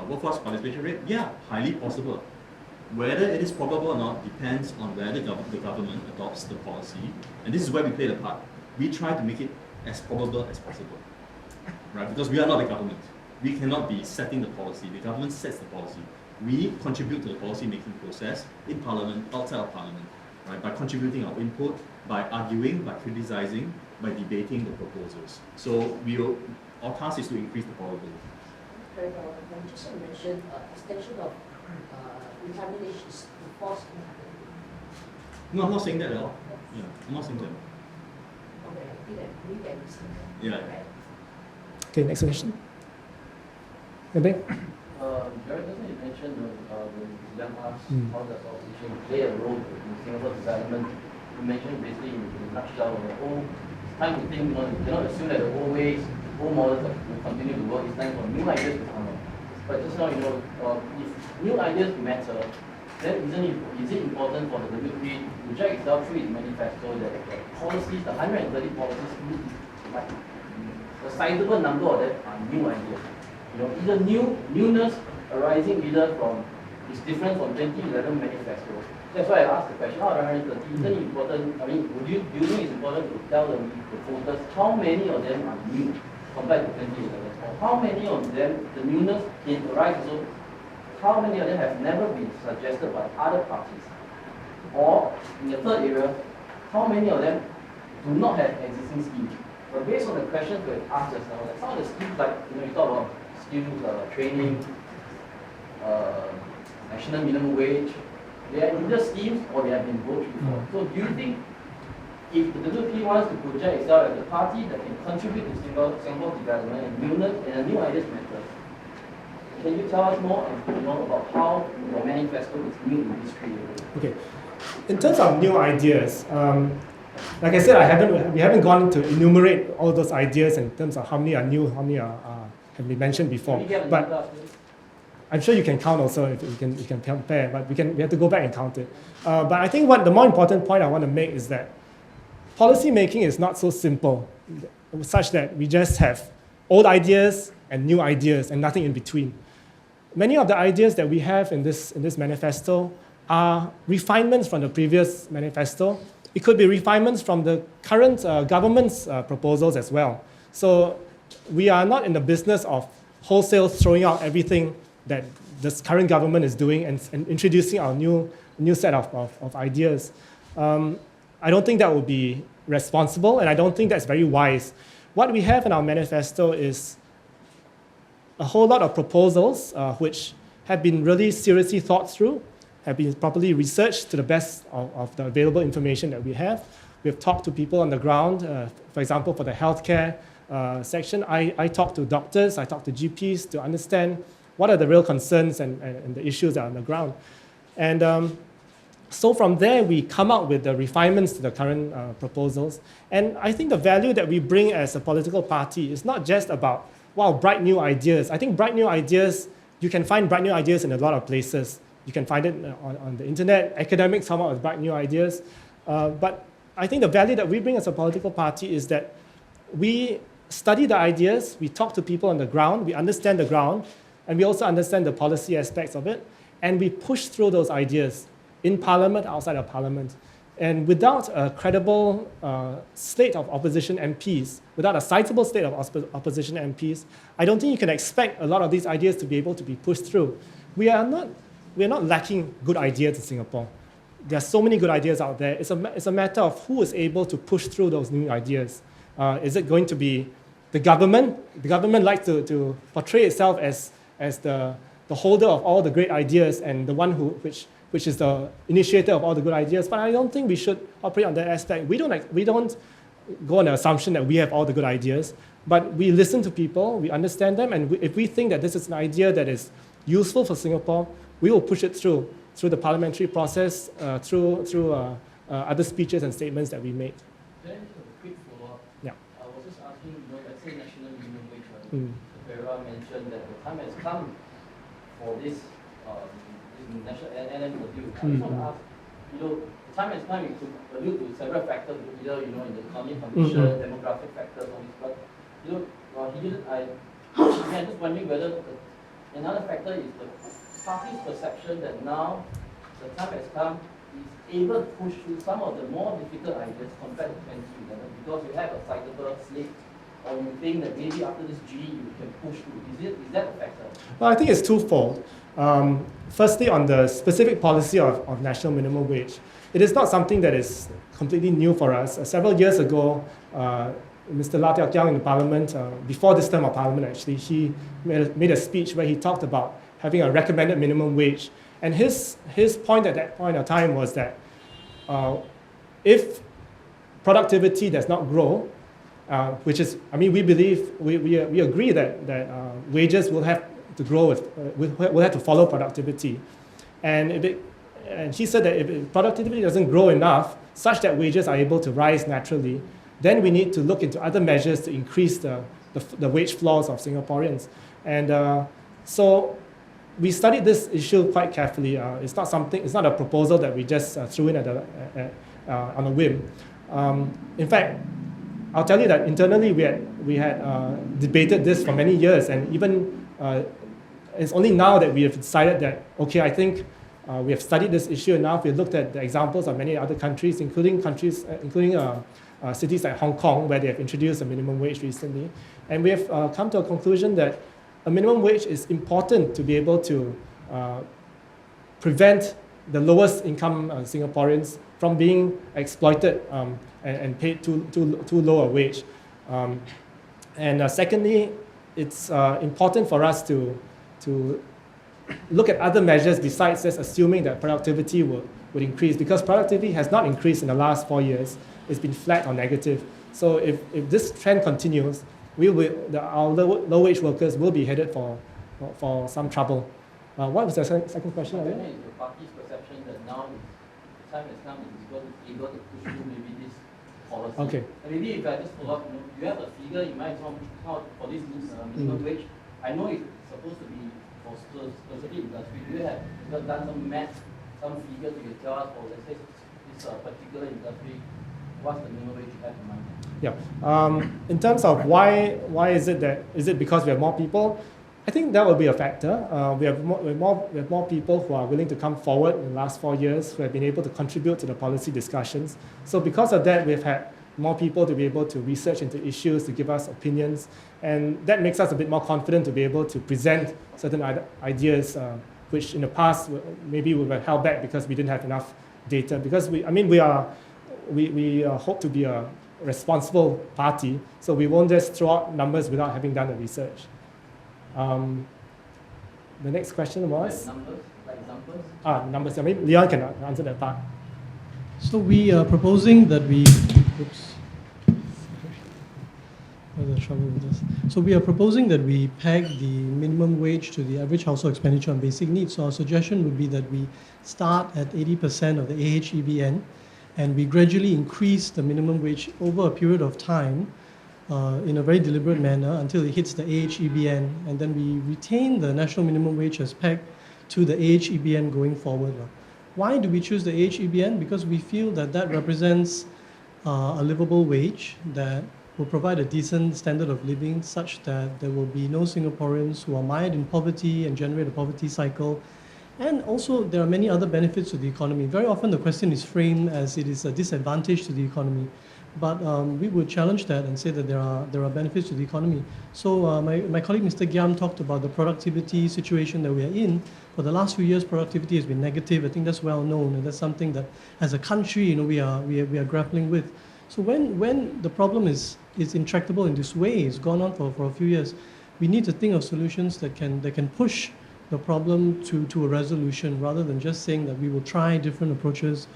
workforce participation rate. Yeah, highly possible. Whether it is probable or not depends on whether the government adopts the policy, and this is where we play the part. We try to make it as probable as possible, right? Because we are not the government. We cannot be setting the policy. The government sets the policy. We contribute to the policy-making process in Parliament, outside of Parliament, right? By contributing our input, by arguing, by criticizing, by debating the proposals. So our task is to increase the probability. Very well. You just mentioned extension of retirement age is the force. No, I'm not saying that at all. Yeah, I'm not saying that. Okay, I think that we can listen. Yeah. Okay, next question. Maybe? Gerald, doesn't you mention when Giam asked how does opposition play a role in Singapore development? You mentioned basically in a nutshell, it's time to think, you cannot assume that the old ways, old models will continue to work. It's time for new ideas to come up. But just now, if new ideas matter, then is it important for the WP to project itself through its manifesto that the policies, the 130 policies, like a sizable number of them are new ideas. Either newness arising either from, is different from 2011 manifesto. That's why I asked the question, out of 130, isn't it important, do you think it's important to tell the voters how many of them are new compared to 2011? Or how many of them, the newness can arise also, how many of them have never been suggested by other parties? Or, in the third area, how many of them do not have existing schemes? But based on the questions we asked just now, some of the schemes, like, you talk about skills, training, national minimum wage, they are either schemes or they have been broached before. So do you think if the WP wants to project itself as a party that can contribute to Singapore's development and new ideas matter, can you tell us more about how your manifesto is new in these three areas? Okay. In terms of new ideas, like I said, we haven't gone to enumerate all those ideas in terms of how many are new, how many have been mentioned before. But I'm sure you can count also if you can compare, but we have to go back and count it. But I think the more important point I want to make is that policy making is not so simple, such that we just have old ideas and new ideas and nothing in between. Many of the ideas that we have in this manifesto are refinements from the previous manifesto. It could be refinements from the current government's proposals as well. So we are not in the business of wholesale throwing out everything that this current government is doing and introducing our new set of ideas. I don't think that would be responsible, and I don't think that's very wise. What we have in our manifesto is a whole lot of proposals which have been really seriously thought through, have been properly researched to the best of the available information that we have. We've talked to people on the ground. For example, for the healthcare section, I talked to doctors, I talked to GPs to understand what are the real concerns and the issues that are on the ground. And so from there, we come up with the refinements to the current proposals. And I think the value that we bring as a political party is not just about, wow, bright new ideas. I think bright new ideas, you can find bright new ideas in a lot of places. You can find it on the internet. Academics come up with bright new ideas. But I think the value that we bring as a political party is that we study the ideas, we talk to people on the ground, we understand the ground, and we also understand the policy aspects of it, and we push through those ideas in Parliament, outside of Parliament. And without a credible slate of opposition MPs, without a sizable slate of opposition MPs, I don't think you can expect a lot of these ideas to be able to be pushed through. We are not lacking good ideas in Singapore. There are so many good ideas out there. It's a matter of who is able to push through those new ideas. Is it going to be the government? The government likes to portray itself as the holder of all the great ideas and the one which is the initiator of all the good ideas. But I don't think we should operate on that aspect. We don't go on the assumption that we have all the good ideas, but we listen to people, we understand them, and if we think that this is an idea that is useful for Singapore, we will push it through. through the parliamentary process, through other speeches and statements that we made. Then a quick follow-up. Yeah. I was just asking, let's say national minimum wage, right? Perera mentioned that the time has come for this national NMW. I just want to ask, the time has come to allude to several factors, either in the economic condition, demographic factors, all this. But he didn't. I'm just wondering whether another factor is the party's perception that now the time has come is able to push through some of the more difficult ideas compared to 2011 because you have a sizable slate, or you think that maybe after this G you can push through. Is that a factor? Well, I think it's twofold. Firstly, on the specific policy of national minimum wage, it is not something that is completely new for us. Several years ago, Mr. Lau Teow Kiang in the Parliament, before this term of Parliament actually, he made a speech where he talked about having a recommended minimum wage. And his point at that point of time was that if productivity does not grow, which is, we believe, we agree that wages will have to grow, will have to follow productivity. And he said that if productivity doesn't grow enough, such that wages are able to rise naturally, then we need to look into other measures to increase the wage floors of Singaporeans. And so we studied this issue quite carefully. It's not a proposal that we just threw in on a whim. In fact, I'll tell you that internally we had debated this for many years, and even it's only now that we have decided that, okay, I think we have studied this issue enough. We've looked at the examples of many other countries, including cities like Hong Kong, where they have introduced a minimum wage recently. And we have come to a conclusion that a minimum wage is important to be able to prevent the lowest income Singaporeans from being exploited and paid too low a wage. And secondly, it's important for us to look at other measures besides just assuming that productivity would increase, because productivity has not increased in the last 4 years. It's been flat or negative. So if this trend continues, our low-wage workers will be headed for some trouble. What was the second question? Is the party's perception that now the time has come and is able to push through maybe this policy? Okay. And maybe if I just follow up, do you have a figure in mind for this minimum wage? I know it's supposed to be for specific industry. Do you have done some math, some figure to tell us, or let's say this particular industry, what's the minimum wage you have in mind? Yeah. In terms of why is it because we have more people? I think that will be a factor. We have more people who are willing to come forward in the last 4 years, who have been able to contribute to the policy discussions. So because of that, we've had more people to be able to research into issues, to give us opinions, and that makes us a bit more confident to be able to present certain ideas, which in the past maybe we were held back because we didn't have enough data. Because we hope to be a responsible party, so we won't just throw out numbers without having done the research. The next question was? Like numbers? Numbers. Maybe Leon can answer that part. So we are proposing that we... Oops. There's trouble with this. So we are proposing that we peg the minimum wage to the average household expenditure on basic needs. So our suggestion would be that we start at 80% of the AHEBN, and we gradually increase the minimum wage over a period of time in a very deliberate manner until it hits the AHEBN, and then we retain the national minimum wage as pegged to the AHEBN going forward. Why do we choose the AHEBN? Because we feel that that represents a livable wage that will provide a decent standard of living such that there will be no Singaporeans who are mired in poverty and generate a poverty cycle. And also, there are many other benefits to the economy. Very often the question is framed as it is a disadvantage to the economy. But we would challenge that and say that there are benefits to the economy. So my colleague Mr. Giam talked about the productivity situation that we are in. For the last few years, productivity has been negative. I think that's well known, and that's something that, as a country, we are grappling with. So when the problem is intractable in this way, it's gone on for a few years, we need to think of solutions that can push the problem to a resolution, rather than just saying that we will try different approaches.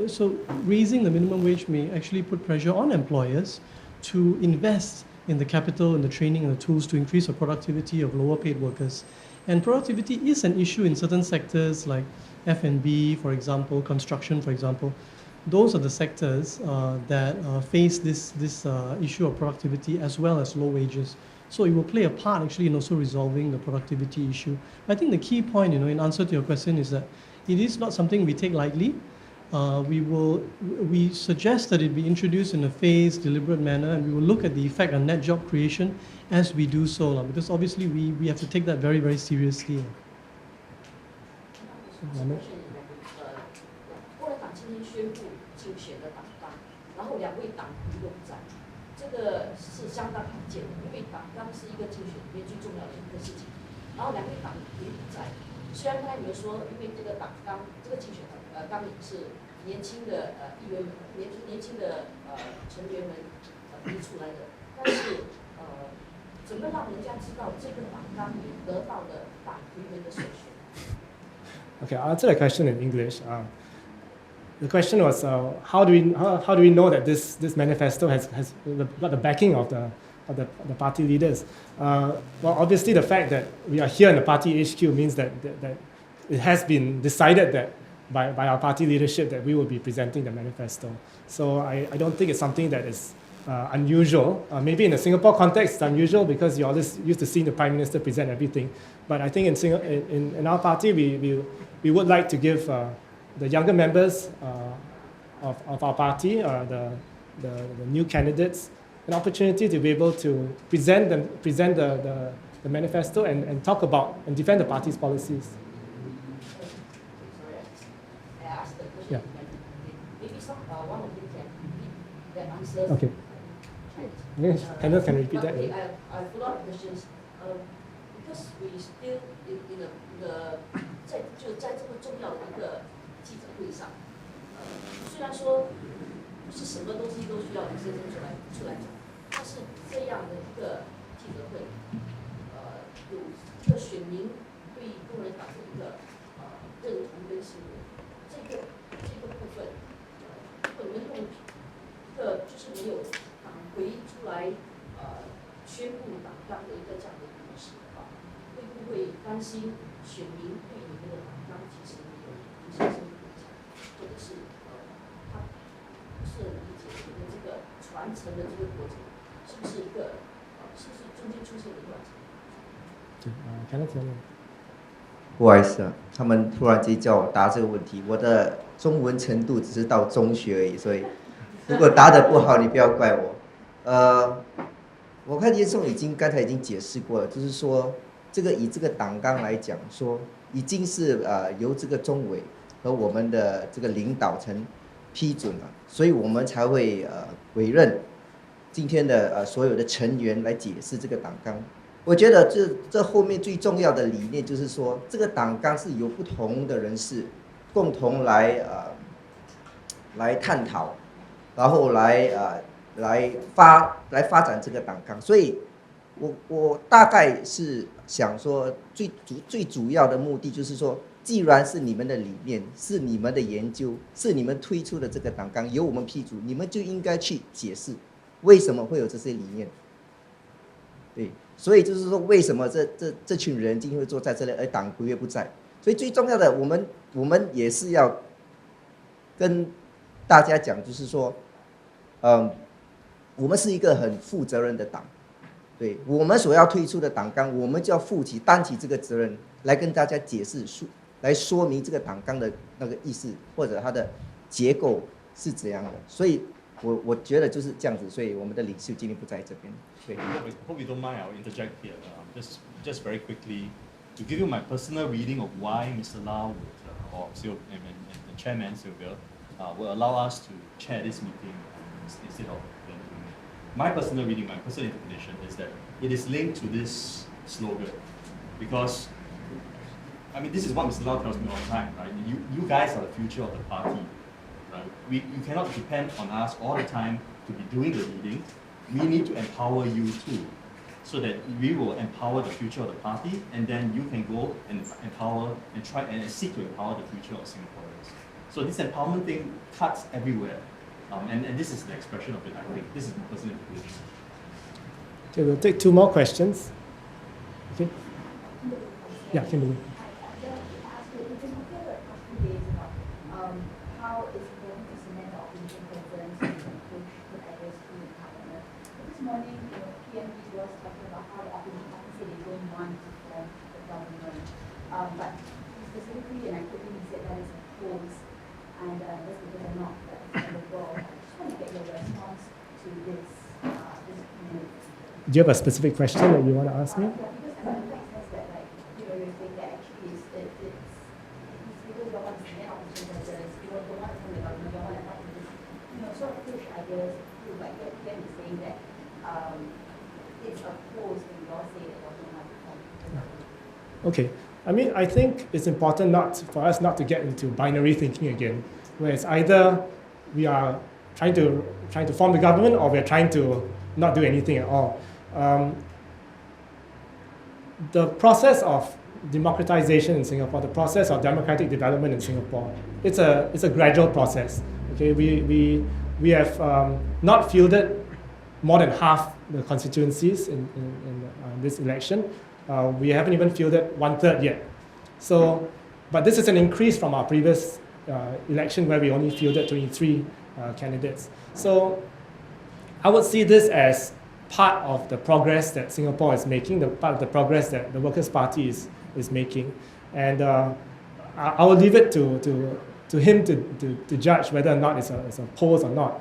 So raising the minimum wage may actually put pressure on employers to invest in the capital and the training and the tools to increase the productivity of lower paid workers. And productivity is an issue in certain sectors like F&B, for example, construction, for example. Those are the sectors that face this issue of productivity as well as low wages. So it will play a part actually in also resolving the productivity issue. I think the key point, in answer to your question is that it is not something we take lightly. We suggest that it be introduced in a phased, deliberate manner, and we will look at the effect on net job creation as we do so, because obviously we have to take that very, very seriously. 共产党今天宣布竞选的党纲，然后2位党魁都不在，这个是相当罕见的，因为党纲是一个竞选里面最重要的一个事情。然后2位党魁不在，虽然刚才你们说，因为这个党纲，这个竞选纲领是年轻的议员们、年轻的成员们提出来的，但是怎么让人家知道这个党纲里得到的党魁们的首选？ Okay, I'll answer that question in English. The question was, how do we know that this manifesto has got the backing of the party leaders? Well, obviously the fact that we are here in the party HQ means that it has been decided that by our party leadership that we will be presenting the manifesto. So I don't think it's something that is unusual. Maybe in the Singapore context it's unusual because you're always used to seeing the Prime Minister present everything. But I think in our party we would like to give the younger members of our party, the new candidates, an opportunity to be able to present the manifesto and talk about and defend the party's policies. I asked the question. Yeah. Maybe one of you can repeat that answer. Okay. Kenneth can repeat that. Okay, I follow up questions. Because we still in the 在这么重要的一个记者会上，虽然说不是什么东西都需要李先生出来讲，但是这样的一个记者会，有一个选民对工人党的一个认同跟信任，这个部分，如果你们用一个就是没有党魁出来宣布党纲的一个这样的一个模式的话，会不会担心选民对你们的党纲其实有一些影响，或者是他不是很理解你们这个传承的这个过程，是不是一个是不是中间出现了断层？不好意思啊，他们突然间叫我答这个问题，我的中文程度只是到中学而已，所以如果答得不好，你不要怪我。我看叶宋刚才已经解释过了，就是说以这个党纲来讲，说已经是由这个中委和我们的这个领导层批准了，所以我们才会委任今天的所有的成员来解释这个党纲。我觉得这后面最重要的理念就是说，这个党纲是由不同的人士共同来探讨，然后来发展这个党纲。所以我大概是想说最主要的目的就是说，既然是你们的理念，是你们的研究，是你们推出的这个党纲由我们批准，你们就应该去解释为什么会有这些理念。对，所以就是说为什么这群人今天会坐在这里，而党魁不在？所以最重要的，我们也是要跟大家讲，就是说，我们是一个很负责任的党，对我们所要推出的党纲，我们就要担起这个责任，来跟大家解释来说明这个党纲的那个意思或者它的结构是怎样的。所以我觉得就是这样子，所以我们的领袖今天不在这边。对。Hope you don't mind, I'll interject here. Just very quickly to give you my personal reading of why Mr. Lau or the chairman Sylvia will allow us to chair this meeting instead of my personal reading, my personal interpretation is that it is linked to this slogan, because I mean this is what Mr. Lau tells me all the time, right? You guys are the future of the party, right? You cannot depend on us all the time to be doing the leading. We need to empower you too, so that we will empower the future of the party, and then you can go and empower and try and seek to empower the future of Singaporeans. So this empowerment thing cuts everywhere, and this is the expression of it. I think this is my personal interpretation. Okay, we'll take 2 more questions. Okay. Yeah, Kimberly. How it's important to cement the opposition presence and push the ideas through in Parliament. But this morning, PMP was talking about how the opposition parties say they don't want to form the government. But specifically, and I quickly he said that is opposed, and that's because they're not on the ball. I just want to get your response to this comment. Do you have a specific question that you want to ask me? Yeah, because I mean, the fact is that, like, you're saying that actually it's because you don't want to cement opposition presence, you don't want to form the government, you don't want to help this, sort of push ideas through, like what PM is saying that it's opposed when you all say that you don't want to form the government. Okay. I mean, I think it's important for us not to get into binary thinking again, where it's either we are trying to form the government or we're trying to not do anything at all. The process of democratization in Singapore, the process of democratic development in Singapore, it's a gradual process. Okay, we have not fielded more than half the constituencies in this election. We haven't even fielded 1/3 yet. So, but this is an increase from our previous election where we only fielded 23 candidates. So, I would see this as part of the progress that Singapore is making, part of the progress that the Workers' Party is making. And I will leave it to him to judge whether or not it's a pose or not.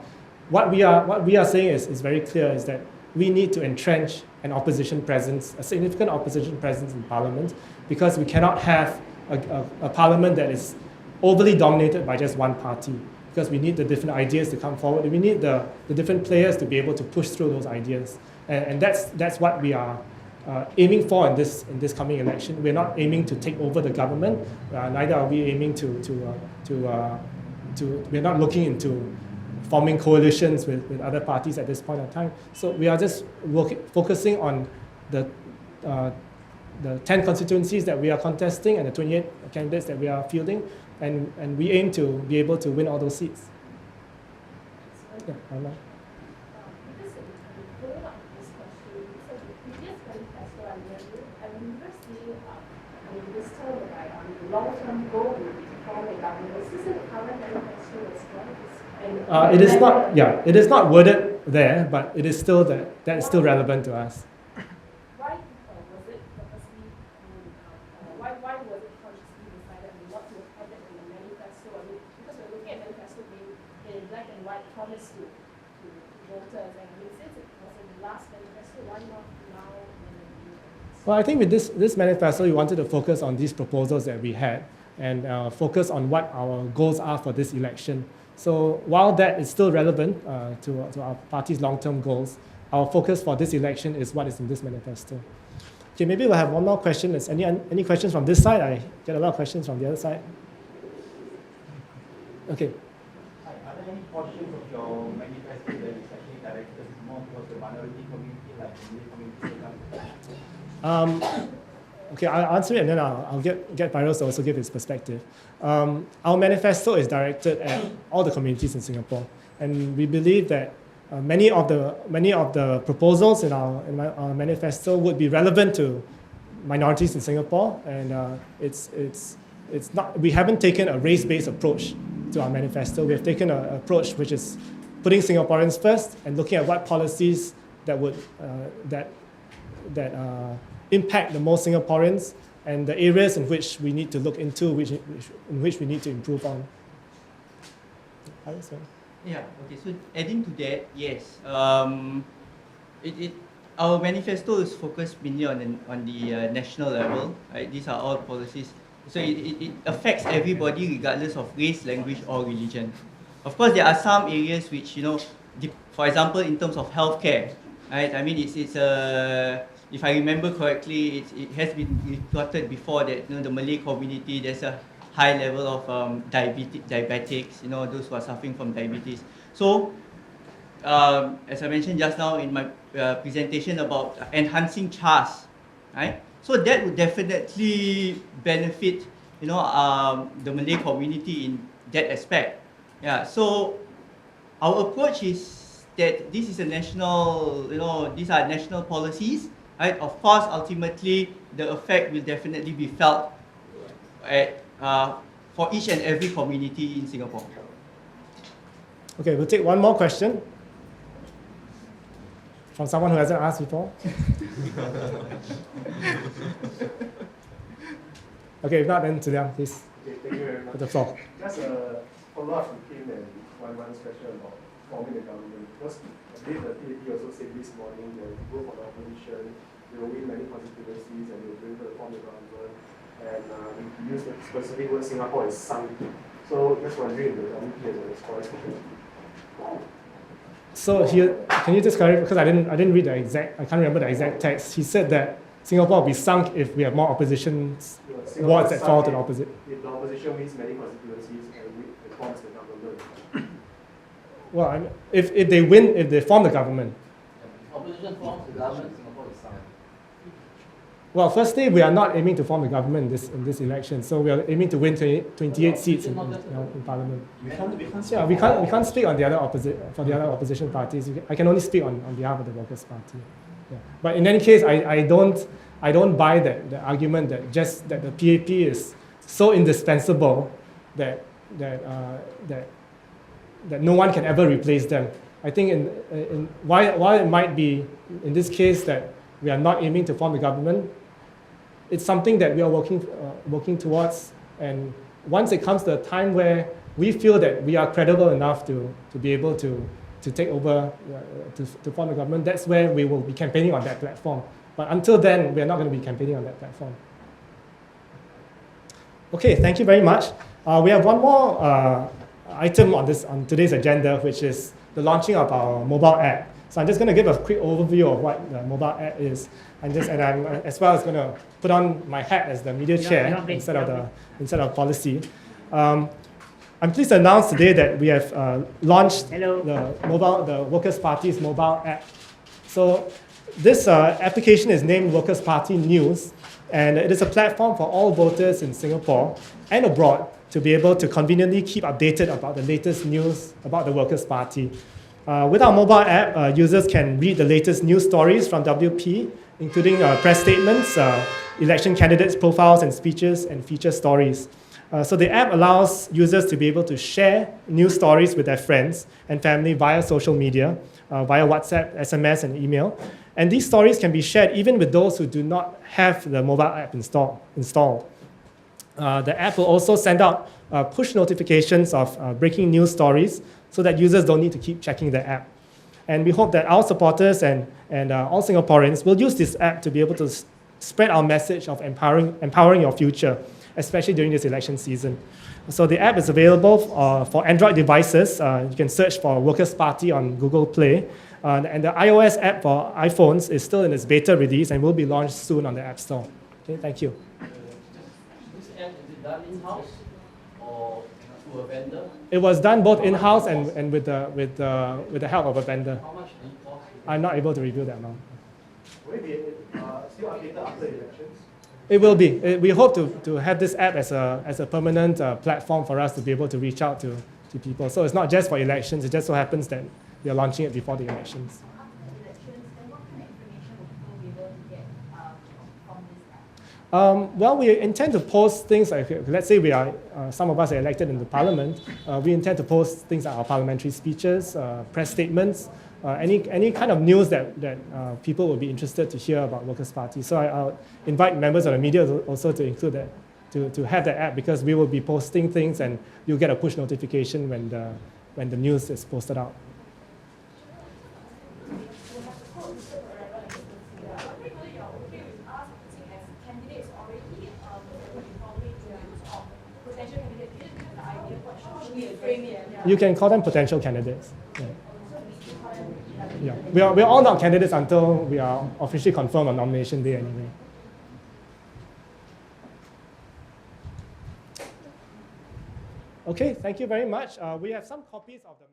What we are saying is very clear, is that we need to entrench an opposition presence, a significant opposition presence in Parliament, because we cannot have a Parliament that is overly dominated by just one party, because we need the different ideas to come forward. We need the different players to be able to push through those ideas. And that's what we are aiming for in this coming election. We're not aiming to take over the government, neither are we aiming we're not looking into forming coalitions with other parties at this point in time. So we are just focusing on the 10 constituencies that we are contesting and the 28 candidates that we are fielding, and we aim to be able to win all those seats. Yeah, Anna. Long-term goal will be to form a government. Is this in the current manifesto as well? It is not. Yeah, it is not worded there, but it is still that is still relevant to us. Why was it purposely? Why was it consciously decided not to have it in the manifesto? I mean, because we're looking at manifesto being in black and white promise to voters, and since it was in the last manifesto, why not now? Well, I think with this manifesto, we wanted to focus on these proposals that we had and focus on what our goals are for this election. So while that is still relevant to our party's long-term goals, our focus for this election is what is in this manifesto. Okay, maybe we'll have one more question. Is any questions from this side? I get a lot of questions from the other side. Okay. Hi, are there any portions of your manifesto that is actually directed more towards the minority community, like the Malay community? Okay, I'll answer it and then I'll get Fairoz to also give his perspective. Our manifesto is directed at all the communities in Singapore, and we believe that many of the proposals in our manifesto would be relevant to minorities in Singapore, and it's not. We haven't taken a race-based approach to our manifesto. We have taken an approach which is putting Singaporeans first and looking at what policies that would impact the most Singaporeans and the areas in which we need to look into, in which we need to improve on. Yeah, okay, so adding to that, yes, our manifesto is focused mainly on the national level, right? These are all policies. So it affects everybody regardless of race, language, or religion. Of course, there are some areas which, for example, in terms of healthcare, right? I mean, if I remember correctly, it has been reported before that the Malay community, there's a high level of diabetics, those who are suffering from diabetes. So, as I mentioned just now in my presentation about enhancing CHAS, right? So that would definitely benefit, the Malay community in that aspect. Yeah. So our approach is that this is a national, these are national policies. right? Of course, ultimately, the effect will definitely be felt for each and every community in Singapore. Okay, we'll take one more question from someone who hasn't asked before. Okay, if not, then Liang, please. Okay, thank you very much. With the floor. Just a follow-up from Kim and Wan's question about forming the government. Because I believe the PAP also said this morning that if you go for the opposition, they will win many constituencies and they will be able to form the government. And we use the specific word Singapore is sunk. So just wondering if the WP has a response to that. So here, can you just clarify, because I didn't read the exact, I can't remember the exact text. He said that Singapore will be sunk if we have more opposition wards that fall to the opposite. If the opposition wins many constituencies and it forms the government. Well, if they win, if they form the government. If opposition forms the government, Singapore is sunk. Well, firstly, we are not aiming to form the government in this election. So we are aiming to win 28 seats in Parliament. Yeah, we can't speak on the other opposition parties. I can only speak on behalf of the Workers' Party. Yeah. But in any case, I don't buy the argument that the PAP is so indispensable that no one can ever replace them. I think while it might be in this case that we are not aiming to form the government, it's something that we are working towards. And once it comes to a time where we feel that we are credible enough to be able to take over, to form the government, that's where we will be campaigning on that platform. But until then, we are not going to be campaigning on that platform. Okay, thank you very much. We have one more item on today's agenda, which is the launching of our mobile app. So I'm just going to give a quick overview of what the mobile app is, and I'm as well as going to put on my hat as the media chair instead of policy. I'm pleased to announce today that we have launched the Workers' Party's mobile app. So this application is named Workers' Party News, and it is a platform for all voters in Singapore and abroad to be able to conveniently keep updated about the latest news about the Workers' Party. With our mobile app, users can read the latest news stories from WP, including press statements, election candidates' profiles and speeches, and feature stories. So the app allows users to be able to share news stories with their friends and family via social media, via WhatsApp, SMS, and email. And these stories can be shared even with those who do not have the mobile app installed. The app will also send out push notifications of breaking news stories so that users don't need to keep checking the app. And we hope that our supporters and all Singaporeans will use this app to be able to spread our message of empowering your future, especially during this election season. So the app is available for Android devices. You can search for Workers' Party on Google Play. And the iOS app for iPhones is still in its beta release and will be launched soon on the App Store. Okay, thank you. This app, is it done in-house or through a vendor? It was done both in-house and with the help of a vendor. How much does it cost? I'm not able to reveal that now. Will it be still updated after elections? It will be. We hope to have this app as a permanent platform for us to be able to reach out to people. So it's not just for elections. It just so happens that we are launching it before the elections. Well, we intend to post things like, let's say we are, some of us are elected in the parliament. We intend to post things like our parliamentary speeches, press statements, any kind of news that people will be interested to hear about Workers' Party. So I'll invite members of the media also to include that, to have that app, because we will be posting things and you'll get a push notification when the news is posted out. You can call them potential candidates. Yeah. We are all not candidates until we are officially confirmed on nomination day anyway. Okay, thank you very much. We have some copies of the